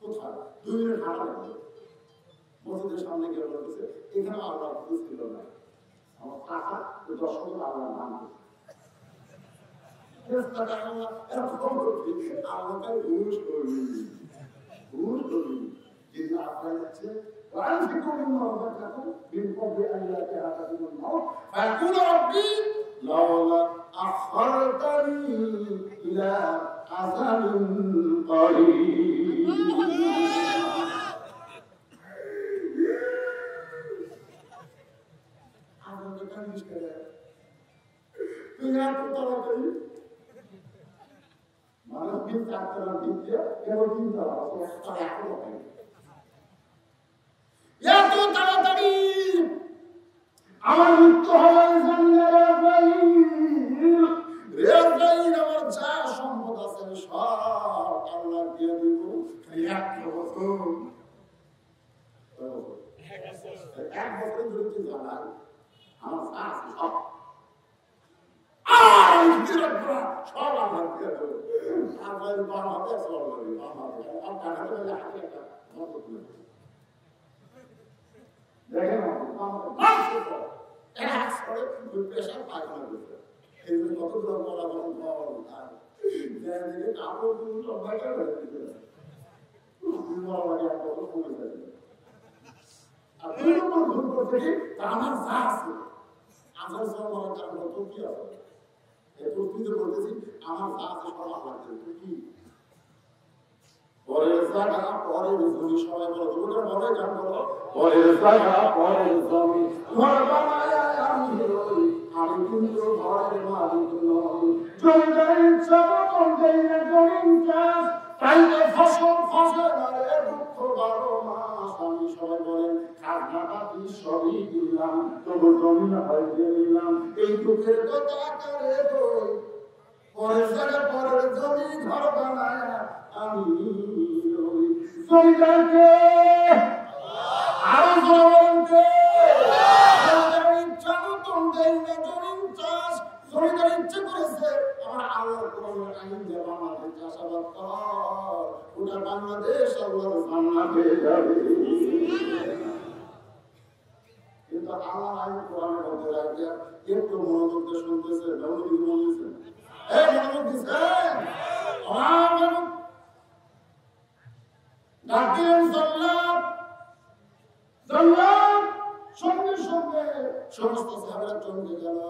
কোথায় 2 মিনিট হাঁটা লাগবে মসজিদের সামনে গিয়ে বলতেছে এখানে আল্লাহ ছিল না আমার টাকা 10 বছর আল্লাহ নাম ফেরেশতা আল্লাহ এত কম করতে আল্লাহকে ঘুষ করবি কিন্তু আপনার কাছে وأنفقوا مما رزقناكم من قبل أن يأتي أحدكم الموت فيقول ربي لولا أخرتني إلى أجل قريب আপনাদের কাছে করে তুমি আর তো তাড়াতাড়ি মানব দিন চাকরা দিতে কেবল চিন্তা আছে একটা হবে এত তাড়াতাড়ি আমার মৃত্যু হবে আমার যা সম্পদ আছে সব আল্লাহ দিয়ে দিব এক বছর ধরে কি জানাই আমার আছে সব সব আল্লাহ দিয়ে দেবো আপনার বাবা হাতে সব দেখেন প্রেশার পায়খানা করতে এই জন্য কতগুলো বলা বরং কাপড় সব ভাইটা হয়ে আমার যা আছে আধার সব বলার কারণ কি আছে তুই তো বলতেছি আমার যা আছে সব আল্লাহ দেবে, তুই কি পরের জায়গা পরের জমি, সবাই বলো তোমরা বলে গান বলো, পরের জায়গা পরের জমি ঘর বানায় আমি রই, আমি কিন্তু ঘরের মালিক নই। জমিদার ইচ্ছা মতন দেই না জমিন চাষ, তাইতে ফসল ফসল আরে দুঃখ 12 মাস। আমি সবাই বলেন খাজনাপাতি সবই দিলাম, তবু জমি না হয় দিলাম, এই দুঃখের কথা করে বই। পরের জায়গা পরের জমি ঘর বানায় আমি রই। জমিদারকে আরো জনগণকে জমিদার ইচ্ছা মতন দেই না জমিন চাষ, জমিদার ইচ্ছে করেছে আমার আল্লাহর কোরআনের আইন দিয়ে বাংলাদেশ চাষাবাদ কর, ওটা বাংলাদেশ আল্লাহর জান্নাত হয়ে যাবে। কিন্তু আল্লাহর আইন কোরআনের মধ্যে রাখবে, একটু মনোযোগ দিয়ে শুনতেছে, মনোযোগ দিয়েছেন, এই মনোযোগ দিয়েছেন, ডাকলেন জান্নাত, জান্নাত সঙ্গে সঙ্গে সমস্ত সাহাবারা চমকে গেল,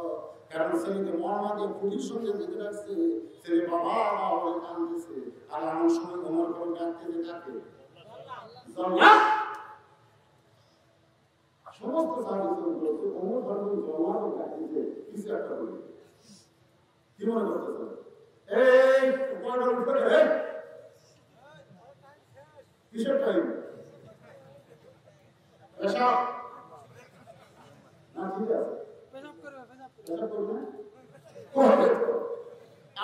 কারণ ছেলেকে মোহাম্মদের খুঁটির সঙ্গে বেঁধে রাখছে, ছেলে বাবা বলে কাঁদতেছে, আর এমন সময় ওমর করে ডাকতে ডাকে জান্নাত। সমস্ত সাহাবারা চমকে গেছে, ওমর ধর্মের জওয়ানও ডাকতেছে, কিছু একটা বলে কি মনে করতেছে, এই কয়টা উঠে রে কিসের টাইম পেশাব না, ঠিক আছে পেশাব করবে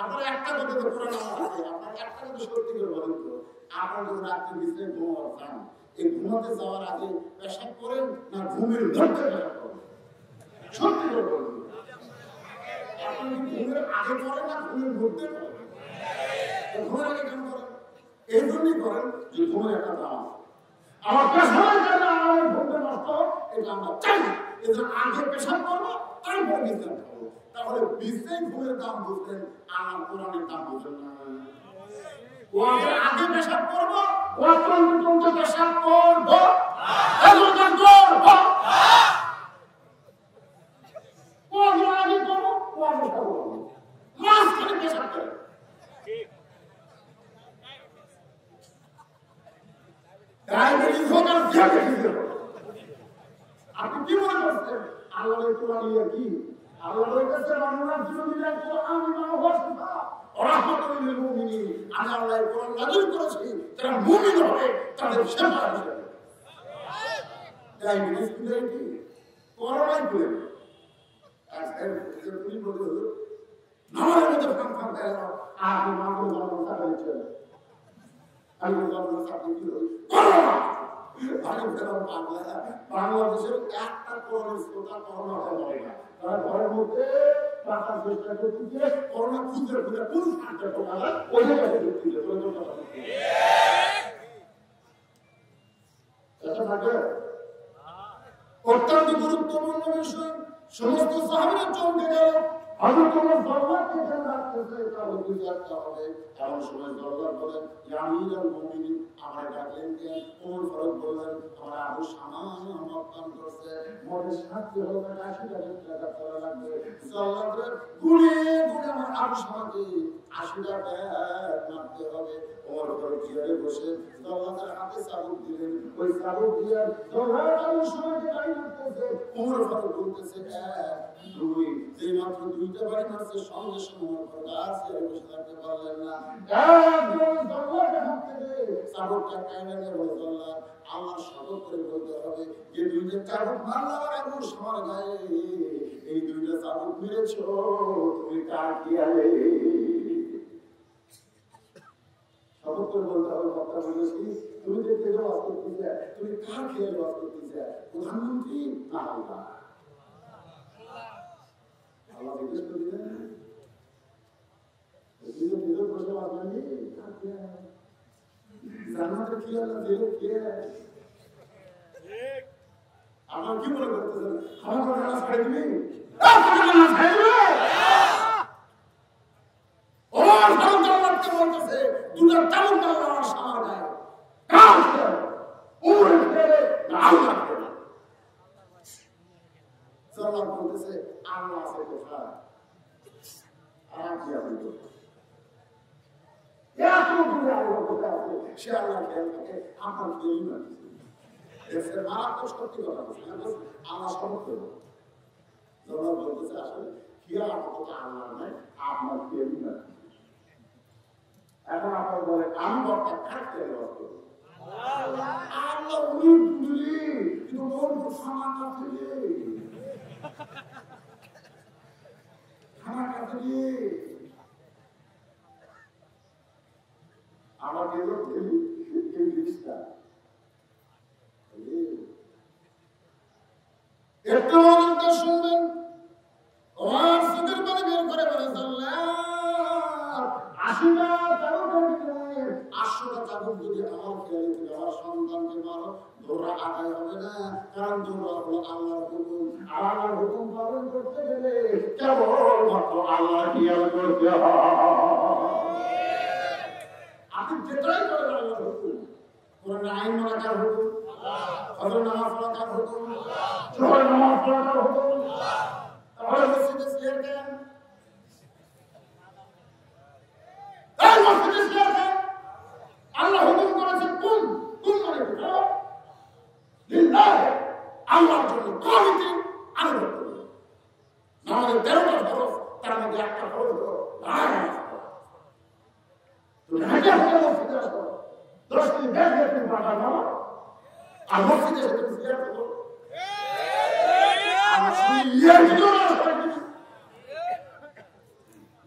আপনার একটা কথা তো কোরআন আছে, আপনার একটা কথা সত্যি করে বলেন তো, আপনার যদি রাত্রে বিছানায় ঘুমাতে যান, এই ঘুমাতে যাওয়ার আগে পেশাব করেন না ঘুমের মধ্যে পেশাব করেন? সত্যি করে বলেন, আপনি কি ঘুমের আগে করেন না ঘুমের মধ্যে করেন? ঘুমের আগে কেন করেন? এই জন্যই করেন যে ঘুমের একটা দাম আছে, আমার পেশাবের জন্য আমার ঘুমটা নষ্ট, এটা আমরা চাই না, এই জন্য আগে পেশাব করবো তারপর বিশ্রাম করবো। তাহলে বিশ্রাম ঘুমের দাম বুঝলেন, আমার কোরআনের দাম বুঝলেন না। আগে পেশাব করবো, পেশাব করবো, আগে করবো, মাঝখানে পেশাব করে আপনি কি মনে করছেন আল্লাহর কোরআন কি? আল্লাহর কাছে বর্ণনা দিলেন কোরআন রাহমাতুল লিল মুমিনিন, আমি আল্লাহর কোরআন নাযিল করেছি যারা মুমিন হবে তাদের সেবা হবে। তাই মিসকিনের কি কোরআন বলে আর এর পুরি বলে নামাজের মধ্যে ফাঁক দেয় আর মামুল জামান সাহেব আমি জামান সাহেব কি বাংলাদেশের একটা করোনা শ্রোতা করোনা হয় না, তারা ঘরের মধ্যে রাখার চেষ্টা করতেছে, করোনা খুঁজে খুঁজে কোন সাহায্য টোকালে ওই জায়গায় ঢুকতেছে। অত্যন্ত গুরুত্বপূর্ণ বিষয়, সমস্ত সাহাবীরা চমকে গেল, হযরত ওমর জল্লাদকে এখানে রাখতেছে, কারণ বিচারটা হবে। এমন সময় জল্লাদ বলেন ইয়া আমিরুল মুমিনিন, আমার ডাকলেন কেন? ওমর ফারুক বললেন আমার আবু সামান মতন করছে, মনে সাথে হবে ৮০,০০০ টাকা করা লাগবে। জল্লাদ গুনে গুনে আমার আবু সামানকে ৮০টা ব্যাগ মারতে হবে। ওমর ফারুক চেয়ারে বসে জল্লাদের হাতে চাবুক দিলেন, ওই চাবুক দিয়ে জল্লাদ আবু সামানকে বাড়ি মারতেছে। ওমর ফারুক বলতেছে ১ ২, যেই মাত্র ২টা বাড়ি মারছে সঙ্গে সঙ্গে ওমর ফারুক আর চেয়ারে বসে থাকতে পারলেন না, একদম জল্লাদের হাত থেকে চাবুকটা কাইনা নিয়ে বলে জল্লাদ আল্লাহর শপথ করে বলতে হবে যে ২টা চাবুক মারলাম আবু সামার গায়ে, এই ২টা চাবুক মেরেছো তুমি কার খেয়ালে? শপথ করে বলতে হবে, বক্তা বলেছি তুমি যে কে ওয়াজ করতেছে তুমি কার খেয়ালে ওয়াজ করতেছে? প্রধানমন্ত্রী না আল্লাহ? আল্লাহ জিজ্ঞেস করে দিলেন নিজের বসে ওয়াজ করলি কার খেয়ালে? জান্নাতের খেয়াল না জেলের খেয়াল? আমার কি মনে করতেছেন আমার কথা না ছাড়ে দিবি? বলতেছে দুটা চালক আমার সামার গায়ে বলতেছে আল্লাহ আছে কোথায়? আর কি আপনি এত দূরে আল্লাহ কোথায় আছে সে আল্লাহ খেয়াল থাকে আপনার খেয়ালই না দেশের মারাত্মক সত্যি কথা বলছে আল্লাহ সমর্থ জবাব বলতেছে আসলে খেয়াল কথা আল্লাহ নাই আপনার খেয়ালই না এখন আপনার বলে আমি বক্তা থাকতে আল্লাহ উনি বুঝলি কিন্তু মন সামান আছে খানা কাছে আমাকে এই জিনিসটা একটু মনটা শুনবেন আমার সুখের পানি বের করে বলে আশিটা চাবুক যদি আমার খেয়ালে তুমি আমার সন্তানকে মারো ধরা আদায় হবে না কারণ তোমরা হলো আল্লাহর হুকুম আল্লাহর হুকুম পালন করতে গেলে কেবলমাত্র আল্লাহ খেয়াল করতে হয় আপনি যেটাই করেন আল্লাহর হুকুম কোরআন আইন মানা কার হুকুম ফজর নামাজ পড়া কার হুকুম জোহর নামাজ পড়া কার হুকুম তাহলে মসজিদে সিয়ার কেন এই মসজিদে সিয়ার কেন আল্লাহ হুকুম করেছে কুন কুন মানে লিল্লাহ আল্লাহর জন্য কোয়ালিটি আনুগত্য করবে আমাদের 13টা ফরজ তার মধ্যে একটা ফরজ হলো তুমি হাজার হাজার মসজিদে আসো 10 দিন ব্যাগে তুমি বাবা নাও আর মসজিদে এসে তুমি সিয়ার করো আর সিয়ার করো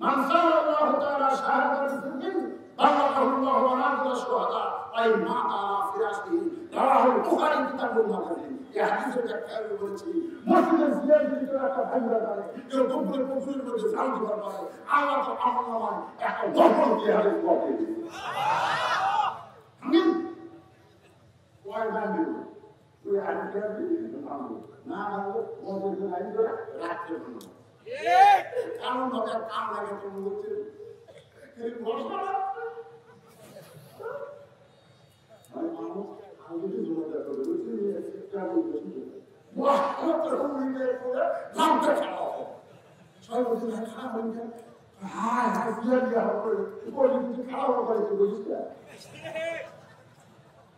মান সাল্লাল্লাহু তাআলা শাহাদাতুল সিদ্দিক বাল্লাল্লাহু ওয়া শুহাদা আই মা তাআলা ফিরাশি রাহুল বুখারী কিতাবুল মাগাজিন এই হাদিসের ব্যাখ্যা বলেছি মসজিদের সিয়ার দিতে একটা ভাঙা যায় কেউ গোপনে পুকুরের মধ্যে জাল দিবার পারে আল্লাহ তো আমার নামায় একটা গোপন দিয়ে হাদিস বলে আমিন ওয়াই জানি তুই হাদিস দিবি না ভালো মসজিদের আইন করে রাখতে হবে কারণ বাবা কাম লাগে তুমি বলতে এই বলছো না আমি মানুষ আমি যদি জমা করতে বলছি একটা বলছি বাহ কত হুমিয়ে করে নামতে খাও সবাই বলছে না খারাপ হয়ে গেল হায় হায় জিয়া হবে বলি তুমি খারাপ করে বলিস না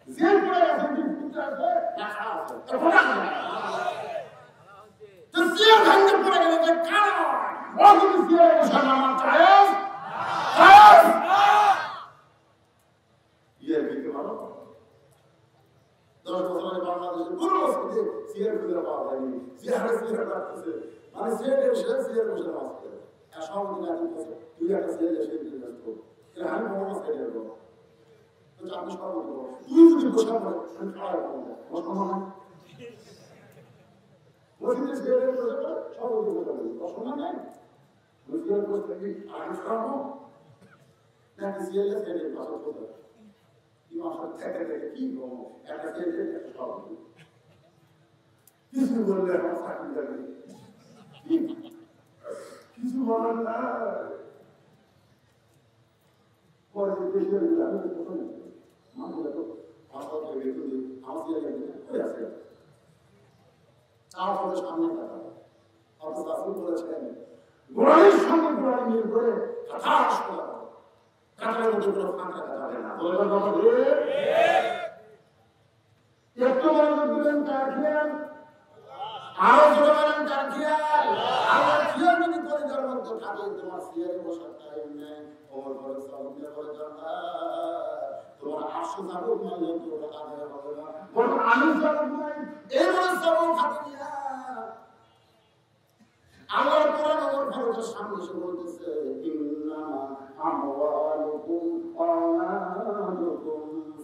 জেল পড়ে আছে তুমি পুত্র আছে না খারাপ তো ফোটা তো জিয়া ভাঙতে পড়ে গেল যে খারাপ ওগুলো জিয়া মুসলমান জায়েজ জায়েজ ইয়ে কি ভালো 10 বছরের বাংলাদেশে পুরো মসজিদে সিয়ার খুঁজে পাওয়া যায়নি সিয়ার রাখতেছে মানে সিয়ারের শেষ সিয়ার বসে নামাজ পড়ে আর সব দিন আগে বসে তুই একটা সিয়ার এসে দিতে ব্যস্ত এটা আমি বড় মাছ খাইতে পারবো তো আপনি সব বলতে পারবো তুই যদি বসে পড়ে আমি খাওয়া করবো বসবো না মসজিদে সিয়ারের বসে পড়ে সব বলতে পারবো বসবো না নাই মসজিদের বসে কি আমি খাবো নাকি সিয়ারের সিয়ারের বসে পড়তে ইমাম থেকে থেকে কি বলবো একটা সিয়ারের একটা সব কিছু বললে আমার চাকরি যাবে কিছু বলার না পরে দেশের আমি তো প্রথমে মানুষ তো ভাষা তৈরি করি আমার হয়ে আছে চার বছর সামনে টাকা অর্থাৎ আপনি বলেছেন গোড়ালির সঙ্গে গোড়ালি মিল করে কথা শোনা কাতারের মধ্যে কোনো ফাঁকা যাবে না একটু মনোযোগ দিলেন তার খেয়াল আরো জোরে বলেন তার খেয়াল আমার খেয়াল যদি করে যার মধ্যে থাকে তোমার সিয়ারে বসার টাইম নেই ওমর বলে সালামে বলে জানা তোমার 800 জাবুক মানলে তোমরা আদায় হবে না বল আমি জাবুক নাই এই বলে সবল খাতে নিয়া আল্লাহর কোরআন ওমর ফারুকের সামনে এসে বলতেছে ইন্নামা আমওয়ালুকুম ওয়া আওলাদুকুম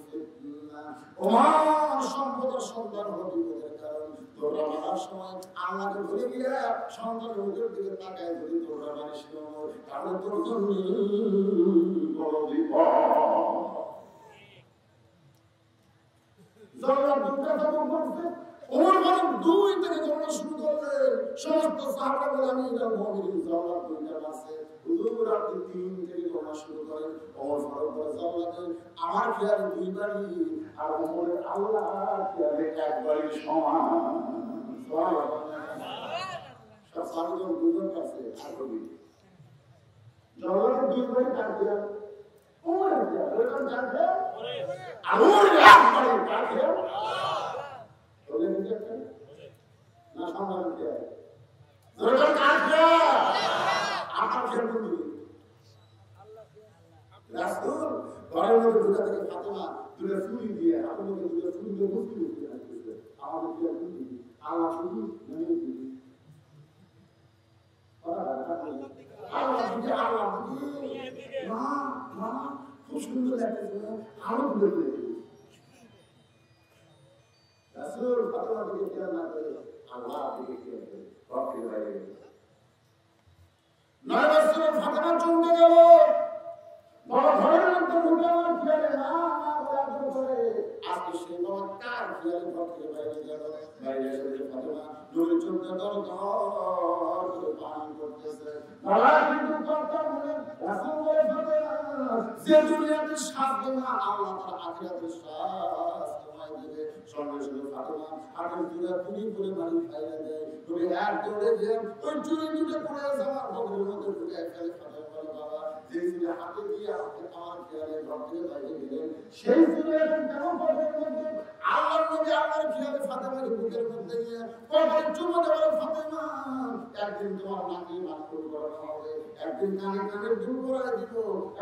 ফিতনা ওমর সম্পদের সন্তান হলো বিপদের কারণ তোমরা মারার সময় আল্লাহকে ভুলে গিয়ে সন্তানের মুখের দিকে তাকায় যদি তোমরা মারিস তাহলে তোর জন্য বড় বিপদ জল্লাদ দুটা যখন করছে ওমর ফারুক 2 থেকে যখন শুরু করলেন সমস্ত সাহাবা বলে আমি এটা মুমিন জল্লাদ দুইটা আছে হুজুর আপনি 3 থেকে যখন শুরু করেন ওমর ফারুক বলে জল্লাদ আমার খেয়ালে 2 বাড়ি আর ওমরের আল্লাহ খেয়ালে 1 বাড়ি সমান সুবহানাল্লাহ সব সাহাবাগণ দুজন কাছে আর কবি জগতে দুই ভাই কাঁদছে ওমর এরকম কাঁদছে আমার এক ভাই কাঁদছে বলে নিতে না সম্মান কে এরকম কাঁদছে আপনার ছেলে বন্ধু রাসূল ঘরের মধ্যে ঢুকে থেকে ফাতেমা দুটো ফুল দিয়ে আপনার মধ্যে দুটো ফুল দিয়ে মুক্তি দিয়ে আসছে আমাদের কি ফুল আল্লাহ ফুল মানে আল্লাহ দিয়ে আল্লাহ দিয়ে মা মা খুব সুন্দর লাগছে আরো ফুল দিয়ে রাসূল ফাতেমা থেকে কেন না করে আল্লাহ থেকে কেন করে বাপরে ভাই নয় বছর ফাতেমা চলে গেল বাবা ঘরের মধ্যে ঢুকে আমার খেয়ালে না বলা করে আজকে সেই বাবা কার খেয়ালে ঘর থেকে বাইরে গেল বাইরে এসে ফাতেমা নূরের চোখে দর করে পান করতেছে বাবা কিন্তু কথা বলে রাসূল বলে ফাতেমা যে দুনিয়াতে সাথ দেবে না আল্লাহ তার আখিরাতে সাথ তোমায় দেবে সঙ্গে সঙ্গে ফাতেমা হাতের চুড়া তুলি করে বাড়ি খাইয়ে দেয় তুমি এক দৌড়ে যে ওই চুরি দুটো পড়ে আছে আমার বগলের মধ্যে ঢুকে ফেলে ফাতেমা বলে বাবা যে চুরি হাতে দিয়ে আমাকে আমার খেয়ালে ঘর থেকে বাইরে গেলেন সেই চুরি এখন কেমন পথের মধ্যে আল্লাহর নবী আল্লাহর খেয়ালে ফাতেমাকে বুকের মধ্যে নিয়ে কবরে চুমো দেওয়ার ফাতেমা একদিন তোমার নাকি মাথুর করানো হবে একদিন কানে কানে দুল করা দিব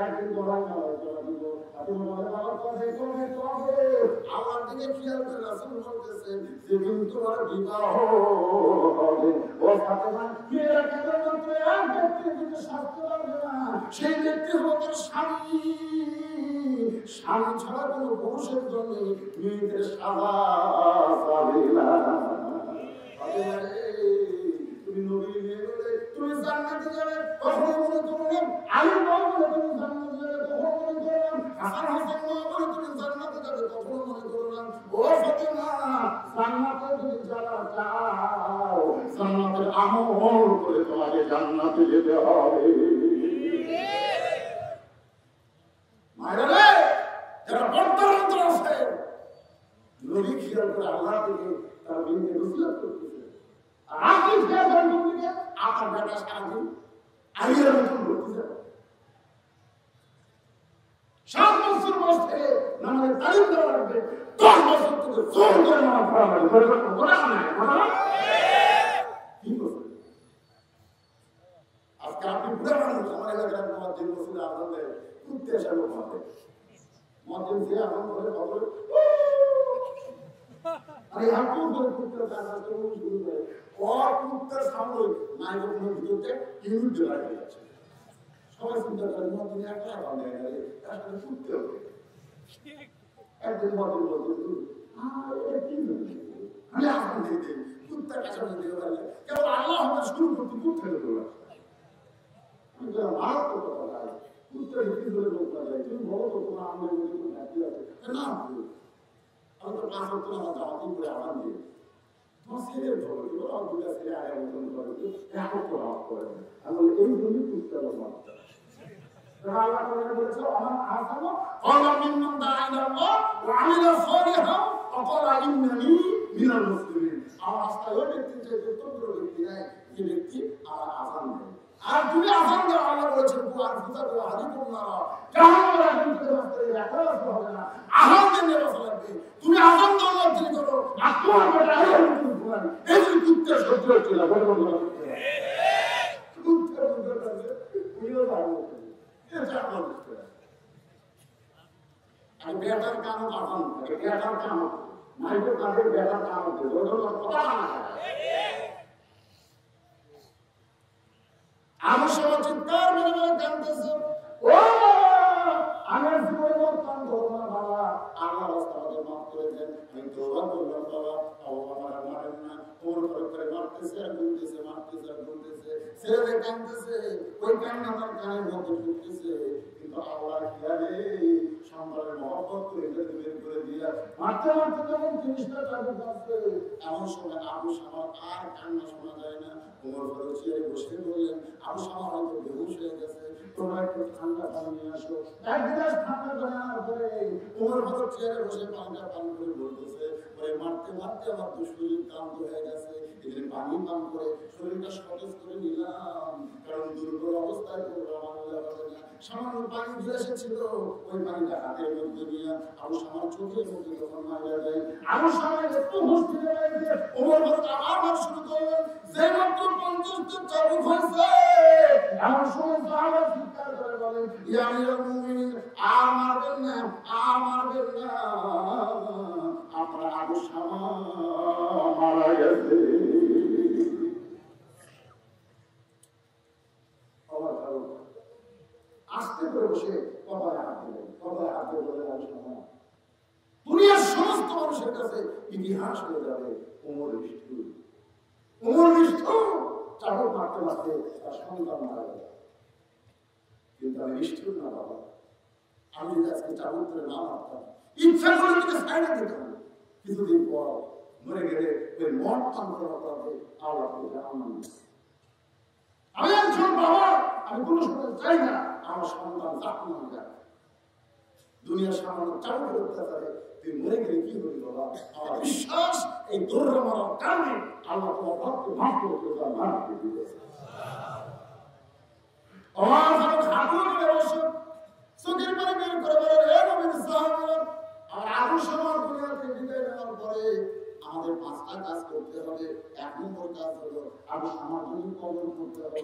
একদিন গলায় মালা করা দিব ফাতেমা বলে বাবা কবে কবে কবে আল্লাহর দিকে খেয়াল করে রাসূল বলতেছেন যেদিন তোমার বিবাহ হবে ও ফাতেমা মেয়েরা কেবলমাত্র এক ব্যক্তির দিকে শাস্তি পাবে না সেই ব্যক্তি হলো তার স্বামী স্বামী ছাড়া কোনো পুরুষের জন্য মেয়েদের সাজা পাবে না তুমি নবীর মেয়ে বলে তুমি জান্নাতে যাবে কখনো মনে করো না আলী বাবা বলে তুমি জান্নাতে যাবে কখনো মনে করো না হাসান হোসেন বাবা বলে তুমি জান্নাতে যাবে কখনো মনে করো না ও ফাতেমা জান্নাতে যদি যারা চাও জান্নাতের আমল করে তোমাকে জান্নাতে যেতে হবে মায়েরা যারা বর্তমান আছে নবী খেয়াল করে আল্লাহ থেকে তারা বিনতে নসিহত করতেছে আপনি খেয়াল করেন নবীকে আপনার বেটা সারাদিন আলিয়ার মতন করতেছে 7 বছর বয়স থেকে নামাজের তালিম দেওয়া লাগবে 10 বছর থেকে জোর করে নামাজ পড়া লাগবে পরিবর্তন করা নাই কি করছে আজকে আপনি বুঝে মানুষ আমার এলাকার মহাজিন মসজিদে আজান দেয় কুত্তে এসে লোক হবে মহাজিন যে আজান করে খবর আরে হাঁটু করে কুত্তে আজান করে শুরু করে और কুত্তের সামনে মাইক্রোফোনের ভিতরে ইউনিট দেওয়া যাচ্ছে সবাই চিন্তা করে মহাজিন একটা আজান দেয় না তার সাথে কুত্তে হবে একদিন মহাজিন বলতে কি আমি আজান দিতে কুত্তের কাছে দিয়ে বলে কেবল আল্লাহ আমাদের শুরু করতে কুত্তে দেবে ভারত কথা বলা উত্তর হিন্দি ধরে বলতে যায় তুমি বলো তো তোমার আমার মধ্যে কোনো ঘাটতি আছে না আমি তো 5 বছর আমার জামাতি করে আরাম দিয়ে তোমার ছেলের ধরো কি বলো দুটা ছেলে আগে মতন করে এখন তো হাফ করে আমি বলি এই জন্যই কুত্তে আমার আল্লাহ তাআলা বলেছে আমার আসামো আল্লাহ মিন্নান দাইনাল্লাহ ওয়া আমিলা সালিহান ফাকালা ইন্নানি মিনাল মুসলিমিন আমার আস্থায় ওই ব্যক্তি যে যতগুলো ব্যক্তি নাই যে ব্যক্তি আমার আযান দেয় আর তুমি আযান দাও আল্লাহ বলেছেন কুরআন ফুতাবু আলাইকুম নারা জাহান্নামের আগুন থেকে বাঁচতে রাখা হবে না আযান দিলে বাঁচা লাগবে তুমি আযান দাও না তুমি করো আত্মার বেটা আল্লাহ কুরআন এই যে কুত্তে সহ্য হচ্ছে না বড় বড় কুত্তে বুঝতে পারবে পুরো ভালো এটা আপনার বুঝতে আর বেটার কাম আযান বেটার কাম মাইকে কাছে বেটার কাম হচ্ছে ওটা কথা না আমার সমাজ চিৎকার মেরে মেরে কাঁদতেছে ও আমার জীবন বর্তমান ধর্ম বাবা আমার রাস্তা আমাদের মাফ করে দেন আমি তওবা করলাম বাবা আমার মারেন না ওর করে মারতেছে আর গুনতেছে মারতেছে আর গুনতেছে ছেলে কাঁদতেছে ওই কান্না তার কানের মধ্যে ঢুকতেছে কিন্তু আল্লাহ খেয়ালে সম্মানের মহব্বত করে এটাকে বের করে দিয়া মারতে মারতে যখন জিনিসটা চালু করছে এমন সময় আবু সামার আর কান্না শোনা যায় না ওমর ফারুক চেয়ারে বসে বললেন আবু সামা হয়তো বেহুশ হয়ে গেছে তোমরা একটু ঠান্ডা পানি নিয়ে আসো এক গ্লাস ঠান্ডা পানি আনার পরে ওমর ফারুক চেয়ারে বসে পানিটা পান করে বলতেছে ওই মারতে মারতে আমার তো শরীর ক্লান্ত হয়ে গেছে, এখানে পানি পান করে শরীরটা সতেজ করে নিলাম, কারণ দুর্বল অবস্থায় আমার হবে না। সামান্য পানি দিয়ে এসেছিল, ওই পানিটা হাতের মধ্যে নিয়ে আমার চোখের মধ্যে যখন মারা যায়, আমার সময় একটু হুঁশ দিতে পারবে ওমর আমার শুরু করলেন, যে মাত্র 50 জন চাবু হয়েছে আমার সমস্ত আবার চিৎকার করে বলেন, ইয়া আমিরুল মুমিনিন, আর মারবেন না, আর মারবেন না, আপনার আবু শামা মারা গেছে। আস্তে করে বসে কপালে হাত দিলেন, কপালে হাত দিয়ে বলেন, আবু শামা, দুনিয়ার সমস্ত মানুষের কাছে ইতিহাস হয়ে যাবে ওমর নিষ্ঠুর, ওমর নিষ্ঠুর, চাবুক মারতে মারতে তার সন্তান মারা গেল। কিন্তু আমি নিষ্ঠুর না বাবা, আমি যদি আজকে চাবুক করে না মারতাম, ইচ্ছা করে তোকে সাইডে দিতাম, কিছুদিন পর মরে গেলে ওই মঠ পান করার পরে আল্লাহ আমার, আমি একজন বাবা, আমি কোনো সময় চাই না আমার সন্তান জাহান্নামে যাক। দুনিয়ার সামান্য চাবুকের অত্যাচারে তুই মরে গেলে কি হবি বাবা? আমার বিশ্বাস এই দৌড়া মারার কারণে আল্লাহ তোমার ভক্তকে মাফ করে দেবে, মাফ করে দিবে। আমার যখন হাতুড়ে করে বসে চোখের পানি বের করে বলে, হে নবীর সাহাবীরা, আর আবু শামা দুনিয়া থেকে বিদায় নেওয়ার পরে আমাদের 5টা কাজ করতে হবে। 1 নম্বর কাজ হলো আবু শামার জন্য কবর করতে হবে,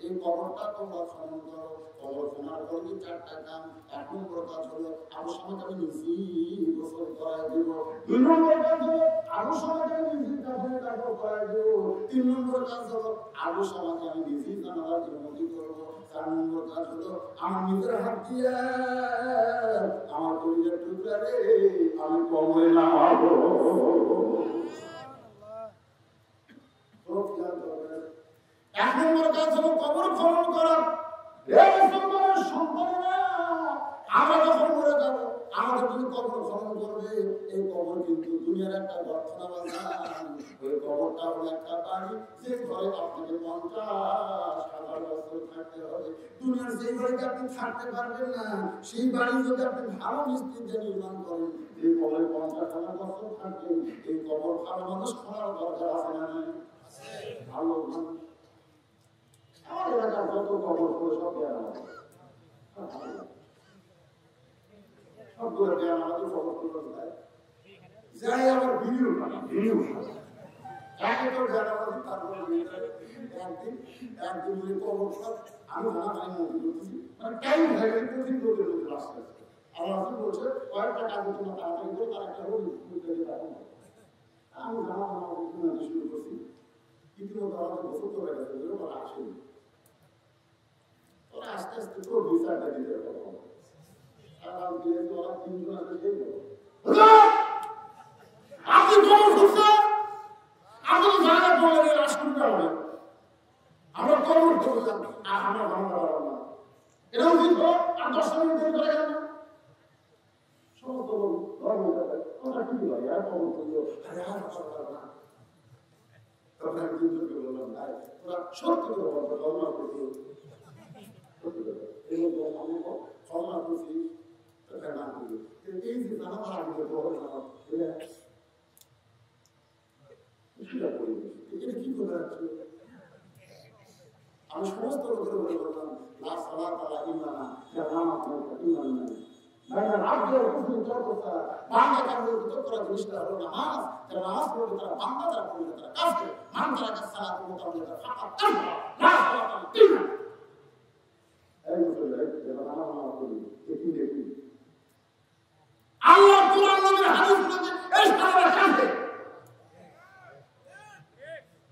এই কবরটা তোমরা খনন করো। কবর খনন করলে 4টা কাম। 1 নম্বর কাজ হলো আবু শামাকে আমি নিজেই গোসল করায় দেব। 2 নম্বর কাজ হলো আবু শামাকে আমি নিজেই কাফনে কাপড় করায় দেব। 3 নম্বর কাজ হলো আবু শামাকে আমি নিজেই জানালার ইমামতি করব। 4 নম্বর কাজ হলো আমার নিজের হাত দিয়ে আমার কলিজার টুকরা রে আমি কবরে নামাবো। এক নম্বর কাজ হলো কবর খনন করা। আমরা যখন মরে যাব আমাদের তুমি কবর খনন করবে। এই কবর কিন্তু দুনিয়ার একটা গর্ত না বাজান, ওই কবরটা হলো একটা বাড়ি, যে ঘরে আপনাকে 50,000 বছর থাকতে হবে। দুনিয়ার যে বাড়িতে আপনি থাকতে পারবেন না, সেই বাড়ি যদি আপনি ভালো মিস্ত্রি দিয়ে নির্মাণ করেন, যে কবরে 50,000 বছর থাকবেন, এই কবর ভালো মানুষ খোলার দরকার আছে না? ভালো মানুষ আমার এলাকার যত কবর করে সব দেওয়া সবগুলো দেওয়া আমাদের কবর করে দেয়, যাই আবার ভিডিও ভিডিও একে তো দেওয়া আমাদের তারপরে একদিন কবর সব আমি ভালো মন্দির করতেছি, মানে টাইম হয়ে গেলে প্রতিদিন লোকের লোকের রাস্তা আছে। আল্লাহ বলছে কয়েকটা কাজ তোমার তাড়াতাড়ি করে তার একটা রোগ আমি জানা শুরু করছি। ইতিমধ্যে আমাদের বছর তো হয়ে গেছে, ওরা আসেনি, ওরা আস্তে আস্তে তোর বিচারটা দিতে পারবো। ওরা 3 জন আছে, আপনি কবর খুঁজছেন, আপনি জায়গা বলে রাষ্ট্রটা হবে, আমরা কবর খুঁজলাম আর আমরা ভাঙা পারবো না, এরকম কিন্তু আর 10 মিনিট দেরি করে গেল না সমস্ত ধর্ম ওরা কি হয় আর কবর খুঁজলো না। তখন আমি 3 জনকে বললাম ভাই ওরা সত্যি করে বলতো ধর্ম করছিল, এই আমি ক্ষমা করছি না করি, এই যে জানা আগে এটা কি করে যাচ্ছে? আমি সমস্ত লোকের বলে বললাম না সালাত আলা ইমানা নামাজ ইমান নাই, বাংলা কারণে উত্তর করা জিনিসটা হলো নামাজ, যারা নামাজ পড়বে তারা বাংলা, তারা পড়বে তারা কাজে মান তারা কাজ সালাত মোতাবেক ফাঁকা না সালাত আলা ইমান এই মুসলমান যারা নামাজ পড়বে দেখি দেখি আল্লাহ কোরআন নামের হাদিস বলতে এই সারা কাজে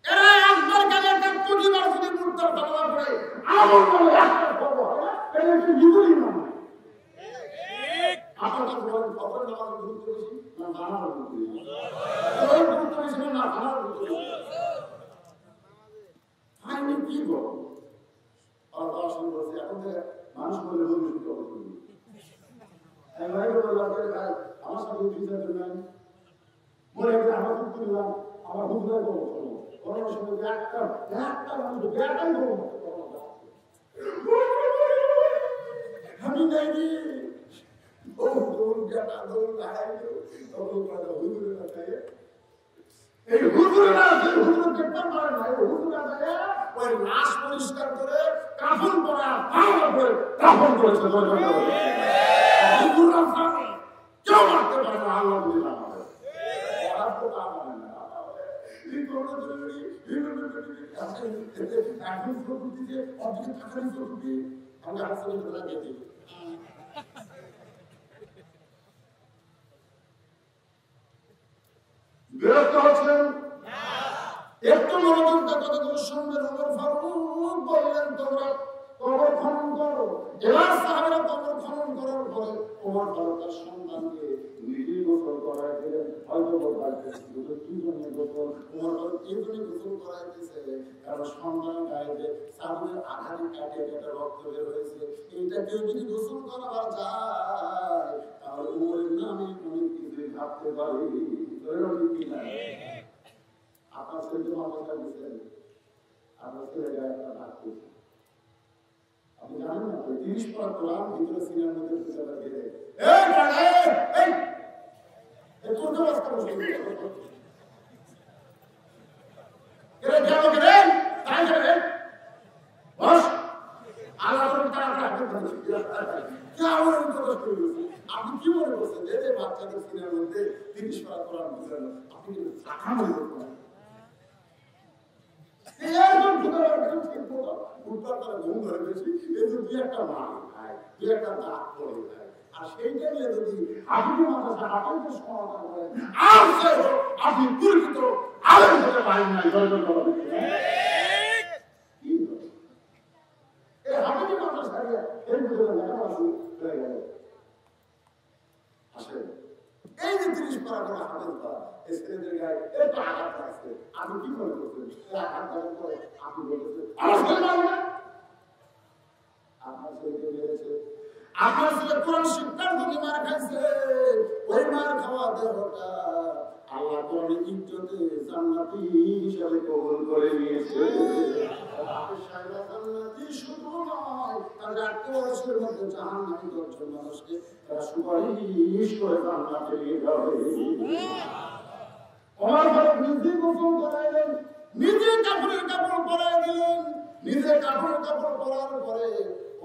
এরা একবার কাজে একটা কোটিবার যদি মুর্তার তওবা করে আমল নামে একটা করব হয় না, এটা কি জীবনই না ঠিক আপনারা বলেন কবর নামাজ গুরুত্ব বেশি না জানার গুরুত্ব বেশি? ওই গুরুত্ব বেশি না জানার গুরুত্ব বেশি? আমি কি করব? আল্লাহ শুরু করছে এখন থেকে মানুষ বলে মানুষ কবর করবে। আমি ভাই বললাম ভাই আমার সাথে বিচার করবেন মনে হয় আমার দুঃখ দিলাম আমার হুজুরের কবর করবো, করোনার সময় একটা মানুষ ব্যাটাই করবো আমি যাইনি এই হুজুরেরা হুজুরকে পারে না, হুজুরা যায় ওই লাশ পরিষ্কার করে কাফন করা ভালো করে কাফন করেছে। হুজুররা জানে কেউ মারতে পারে না, আল্লাহ বলে না পারে। ওরা তো তা মানে না। এই করোনা জরুরি এখন প্রকৃতিতে অর্ধেক থাকার প্রকৃতি আমরা আসলে ধরা গেছি। বিরক্ত হচ্ছেন? একটু মনোযোগ কথা শুনবেন। ওমর ফারুক বললেন তোমরা কবর খনন করো। এবার সাহাবারা কবর খনন করার পরে ওমর ফারুক তার সন্তানকে নিজেই গোসল করায় দিলেন। হয়তো গোসল কি জন্য গোসল? ওমর ফারুক এই জন্য গোসল করাইতেছে কারণ সন্তানের গায়ে সাবুনের আঘাতে কাটিয়ে একটা রক্ত বের হয়েছে। এইটা কেউ যদি গোসল করাবার যায় তাহলে ওমরের নামে অনেক কিছু ভাবতে পারি। আপনার ছেলে মাদ্রাসা দিচ্ছেন, আপনার ছেলে গায়ে একটা ডাক করছে, আপনি জানেন না 30 পারা কোরআন ভিতরে সিনার মধ্যে পুজাটা ঘিরে আপনি কি মনে করছেন যে বাচ্চাদের সিনার মধ্যে 30 পারা কোরআন বুঝানো আপনি কিন্তু শাখা মনে করবেন? এই যে 30 পারা করে হাতের পা ছেলেদের গায়ে একটু আঘাত লাগছে, আপনি কি মনে করছেন? আঘাত লাগার পরে আপনি বলতেছেন আপনার ছেলেকে মেরেছে, আপনার ছেলে কোরআন শিক্ষার জন্য মার খাইছে। ওই মার খাওয়া দেহটা আল্লাহ কোরআন ইজ্জতে জান্নাতি হিসাবে কবুল করে নিয়েছে। জান্নাতি শুধু নয়, তার 8 বছরের মধ্যে জাহান্নামী 10 জন মানুষকে তারা সুপারিশ করে জান্নাতে নিয়ে যাবে। ওমর ফারুক নিজে গোসল করাইলেন, নিজে কাপড়ের কাপড় পরাই দিলেন। নিজে কাপড়ের কাপড় পরার পরে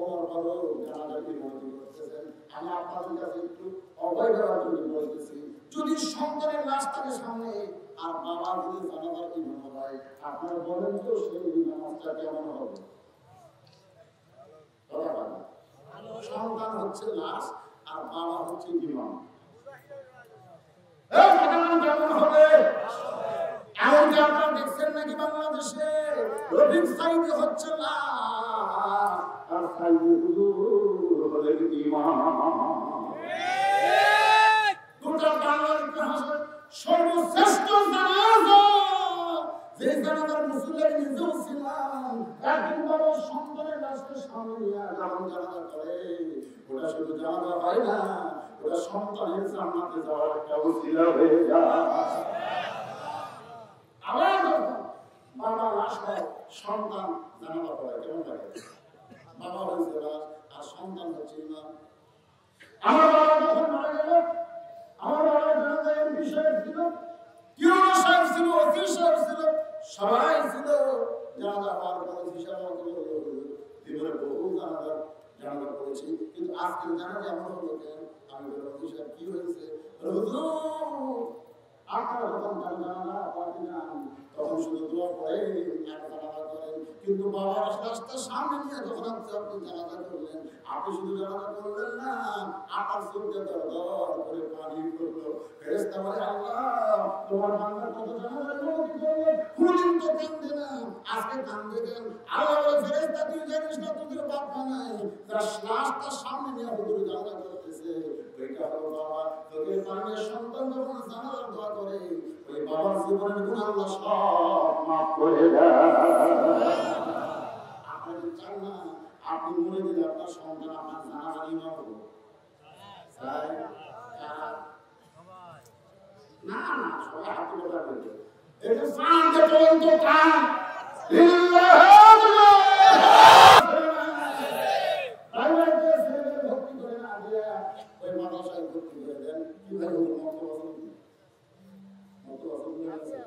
ওমর ফারুক জানাজাকে মনোযোগ করতেছেন। আমি আপনাদের কাছে একটু অভয় দেওয়ার জন্য বলতেছি, যদি সন্তানের লাশ থাকে সামনে আর বাবা যদি জানাজার ইমাম হয়, আপনারা বলেন তো সেই নামাজটা কেমন হবে? সন্তান হচ্ছে লাশ আর বাবা হচ্ছে ইমাম, কেমন হবে? এমনকি আপনারা দেখছেন নাকি বাংলাদেশে রফিক সাইদি হচ্ছে লাশ আর সাইদি হুজুর হলেন ইমাম। গোটা বাংলার ইতিহাসে সর্বশ্রেষ্ঠ জানাজা, যে জানাজার মুসল্লি নিজেও ছিলাম, একদিন বাবা সন্তানের লাশকে সামনে নিয়ে যখন জানাজা করে, ওটা শুধু জানাজা হয় না, ওটা সন্তানের জান্নাতে যাওয়ার একটা ওসিলা হয়ে যায়। আবার বাবা লাশ হয়, সন্তান জানাজা পড়ে, কেমন লাগে? বাবা হয়েছে লাশ আর সন্তান হচ্ছে ইমাম। আমার বাবা যখন মারা গেল, আমার বাবা জানাজার বিষয় ছিল, কিরণ সাহেব ছিল, অফিস সাহেব ছিল, সবাই ছিল। জানাজা পার করে জীবনে বহু জানাজা করেছি, কিন্তু আজকে জানাজা এমন হলো কেন? আমি বললাম অফিস সাহেব কি হয়েছে? আপনারা যখন জানাজা পার্টি যান তখন শুধু দোয়া করেন, জানাজা করেন, কিন্তু বাবার রাস্তার সামনে নিয়ে যখন আপনি জানাজা করলেন, আপনি শুধু জানাজা করলেন না, আপনার চোখে দর করে পানি করলো। ফেরেশতা বলে, আল্লাহ তোমার বান্দার কত জানাজা করবে, কোনদিন তো কান্দে না, আজকে কান্দে দেন। আল্লাহ বলে, ফেরেশতা তুই জানিস না তোদের বাপ নাই, যারা রাস্তার সামনে নিয়ে হুজুর জানাজা করতেছে, ওইটা হলো বাবা। তোদের পানির সন্তান যখন জানাজার দোয়া করে, ওই বাবার জীবনের গুণ আল্লাহ সব মাফ করে দেয়। আপনি চান না আপনি মরে গেলে আপনার সন্তান আপনার জানাজার ইমাম হবে? না না, সবাই হাত তুলে রাখবে। এটা সামনে পর্যন্ত কান ওই মাদ্রাসায় ভর্তি করে দেন। কি ভাই হলো মত পছন্দ মত পছন্দ আছে না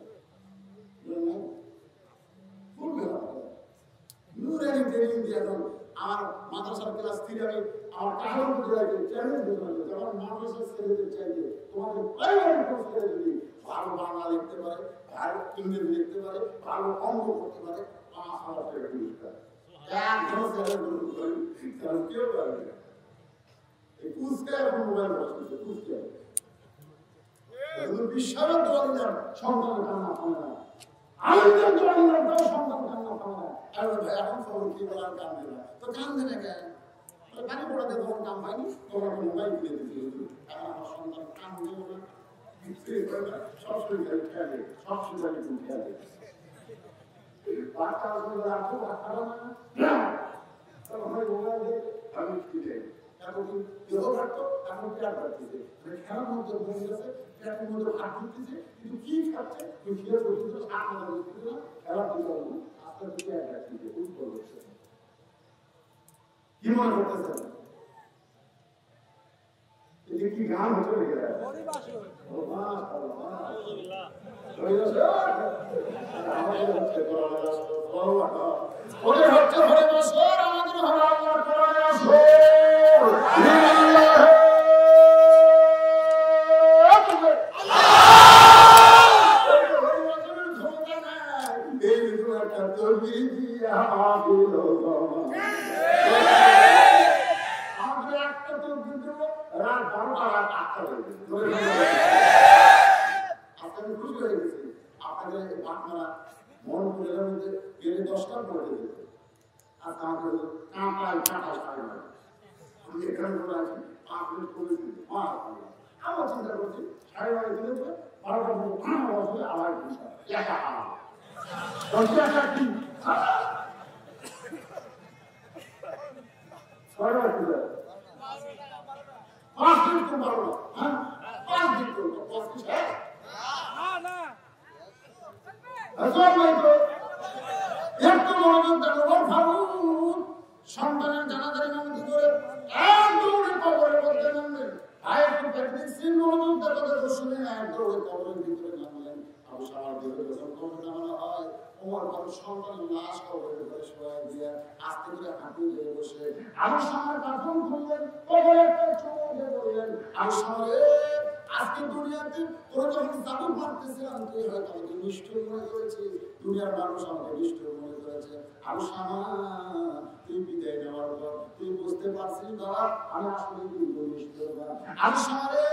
ফুলবে না নুরানি ট্রেনিং দিয়ে দাও। আমার মাদ্রাসার ক্লাস 3 আমি আমার কারণ বুঝাইতে চ্যালেঞ্জ দিলাম যখন মাদ্রাসার ছেলেদের চাইতে তোমাদের প্রাইমারি কোর্স করে যদি ভালো বাংলা লিখতে পারে, ভালো ইংরেজি লিখতে পারে, ভালো অঙ্ক করতে পারে, 5,000 টাকা পুরস্কার। একদম ছেলেগুলো করি কারণ কেউ পারবে না। এই কুচকে এখন মোবাইল বসেছে কুচকে বিশাল দোয়ার সন্তানের কান্না থামে না, আনন্দের দোয়ার তাও সন্তান কান্না থামে না। আর ভাই এখন খবর কি বলার কান্দে না, তো কান্দে না কেন? পানি পড়াতে তখন কাম পাইনি, তোমার মোবাইল কিনে দিতে এখন আমার সন্তান কান্দে না, সবসময় খেলে, সবসময় খেলে বাচ্চা রাখো বাচ্চারা না মোবাইল দিয়ে আমি ফিরে এতদিন দেহ রাখতো এখন পেট রাখতেছে, খেলার মধ্যে বসে গেছে, পেটের মধ্যে হাত ঢুকতেছে, কিন্তু কি খাচ্ছে তুই ফিরে বসতেছে, হাত মাথা বসতেছে না, খেলার দিকে আস্তে আস্তে পেট রাখতেছে, উত্তর করছে। কি মনে করতেছে? এটা কি গান হতে হয়ে গেল? হচ্ছে হরে বছর আমাদের হরে আল্লাহর কোরআনে আসো মন করে গেলে 10টার পরে যেত আর তারপরে কাঁপায় কাঁটা সারে না আমি এখানে করে আছি 5 মিনিট করে দিই আমার চিন্তা করছি 12:30 দিলে 12টা বছরে আবার একা দশটা কি পাঁচ দিন তো পারো না, হ্যাঁ 5 দিন তো 25 হ্যাঁ সন্তানের জানাজারি নামতে করে এক দৌড়ে কবরের মধ্যে নামলেন, শুনে এক দৌড়ে কবরের ভিতরে নামলেন। আবু সামার ভিতরে যখন কবরে নামানো হয়, ওমর ফারুক সন্তানের লাশ কবরের ভিতরে শোয়া দিয়ে আস্তে করে হাঁটু দিয়ে বসে আবু সামার কাফন খুললেন, কবরে একটা চুমু দিয়ে বললেন, আবু সামার আজকে দুনিয়াতে তোরা যখন জাদু মারতেছিলাম তুই হয়তো আমাকে নিষ্ঠুর মনে করেছিস, দুনিয়ার মানুষ আমাকে নিষ্ঠুর মনে করেছে। আবু শামা তুই বিদায় নেওয়ার পর তুই বুঝতে পারছিস বাবা আমি আসলে কিন্তু নিষ্ঠুর না। আবু শামা রে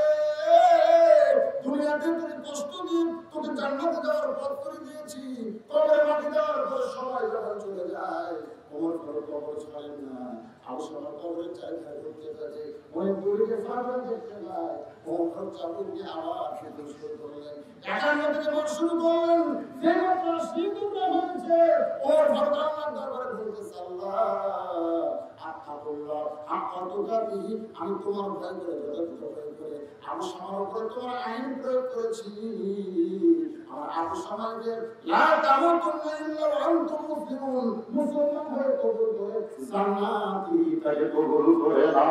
দুনিয়াতে তোকে কষ্ট দিয়ে তোকে জান্নাতে যাওয়ার পথ করে দিয়েছি, কবরে মাটি দেওয়ার পর সবাই যখন চলে যায় ওমর ফারুক কবর ছাড়েন না। আবু শামা কবরের চারিধারে ঘুরতে থাকে, অনেক দূরে ফারুক দেখতে পায়, ওমর ফারুক চাবুক দিয়ে আবার খেতে শুরু করলেন, একান্ন থেকে বড় শুরু করলেন। যে মাত্র সিঁদুর হয়েছে ওমর ফারুক আল্লাহর দরবারে বলতেছে, আল্লাহ আত্তাকুল্লাহ হাক্কা তুকাতিহি, আমি তোমার ভয় করে যথাযথ ভয় করে আবু শামার উপরে তোমার আইন প্রয়োগ করেছি। আমার আবু শামাকে লা তামুতুন্না ইল্লা ওয়া আনতুম মুসলিমুন, মুসলমান হয়ে কবুল করে জান্নাতি তাকে কবুল করে না।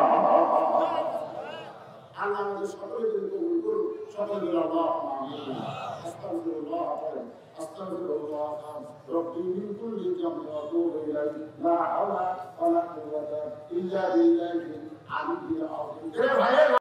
আল্লাহ আমাদের সকলকে কবুল করুন, সকলে আল্লাহুম্মা আমিন। আস্তাগফিরুল্লাহ আস্তাগফিরুল্লাহ রব্বি মিন কুল্লি যামবিন ওয়া আতুবু ইলাইহি লা হাওলা ওয়া লা কুওয়াতা ইল্লা বিল্লাহিল আলিয়্যিল আযীম।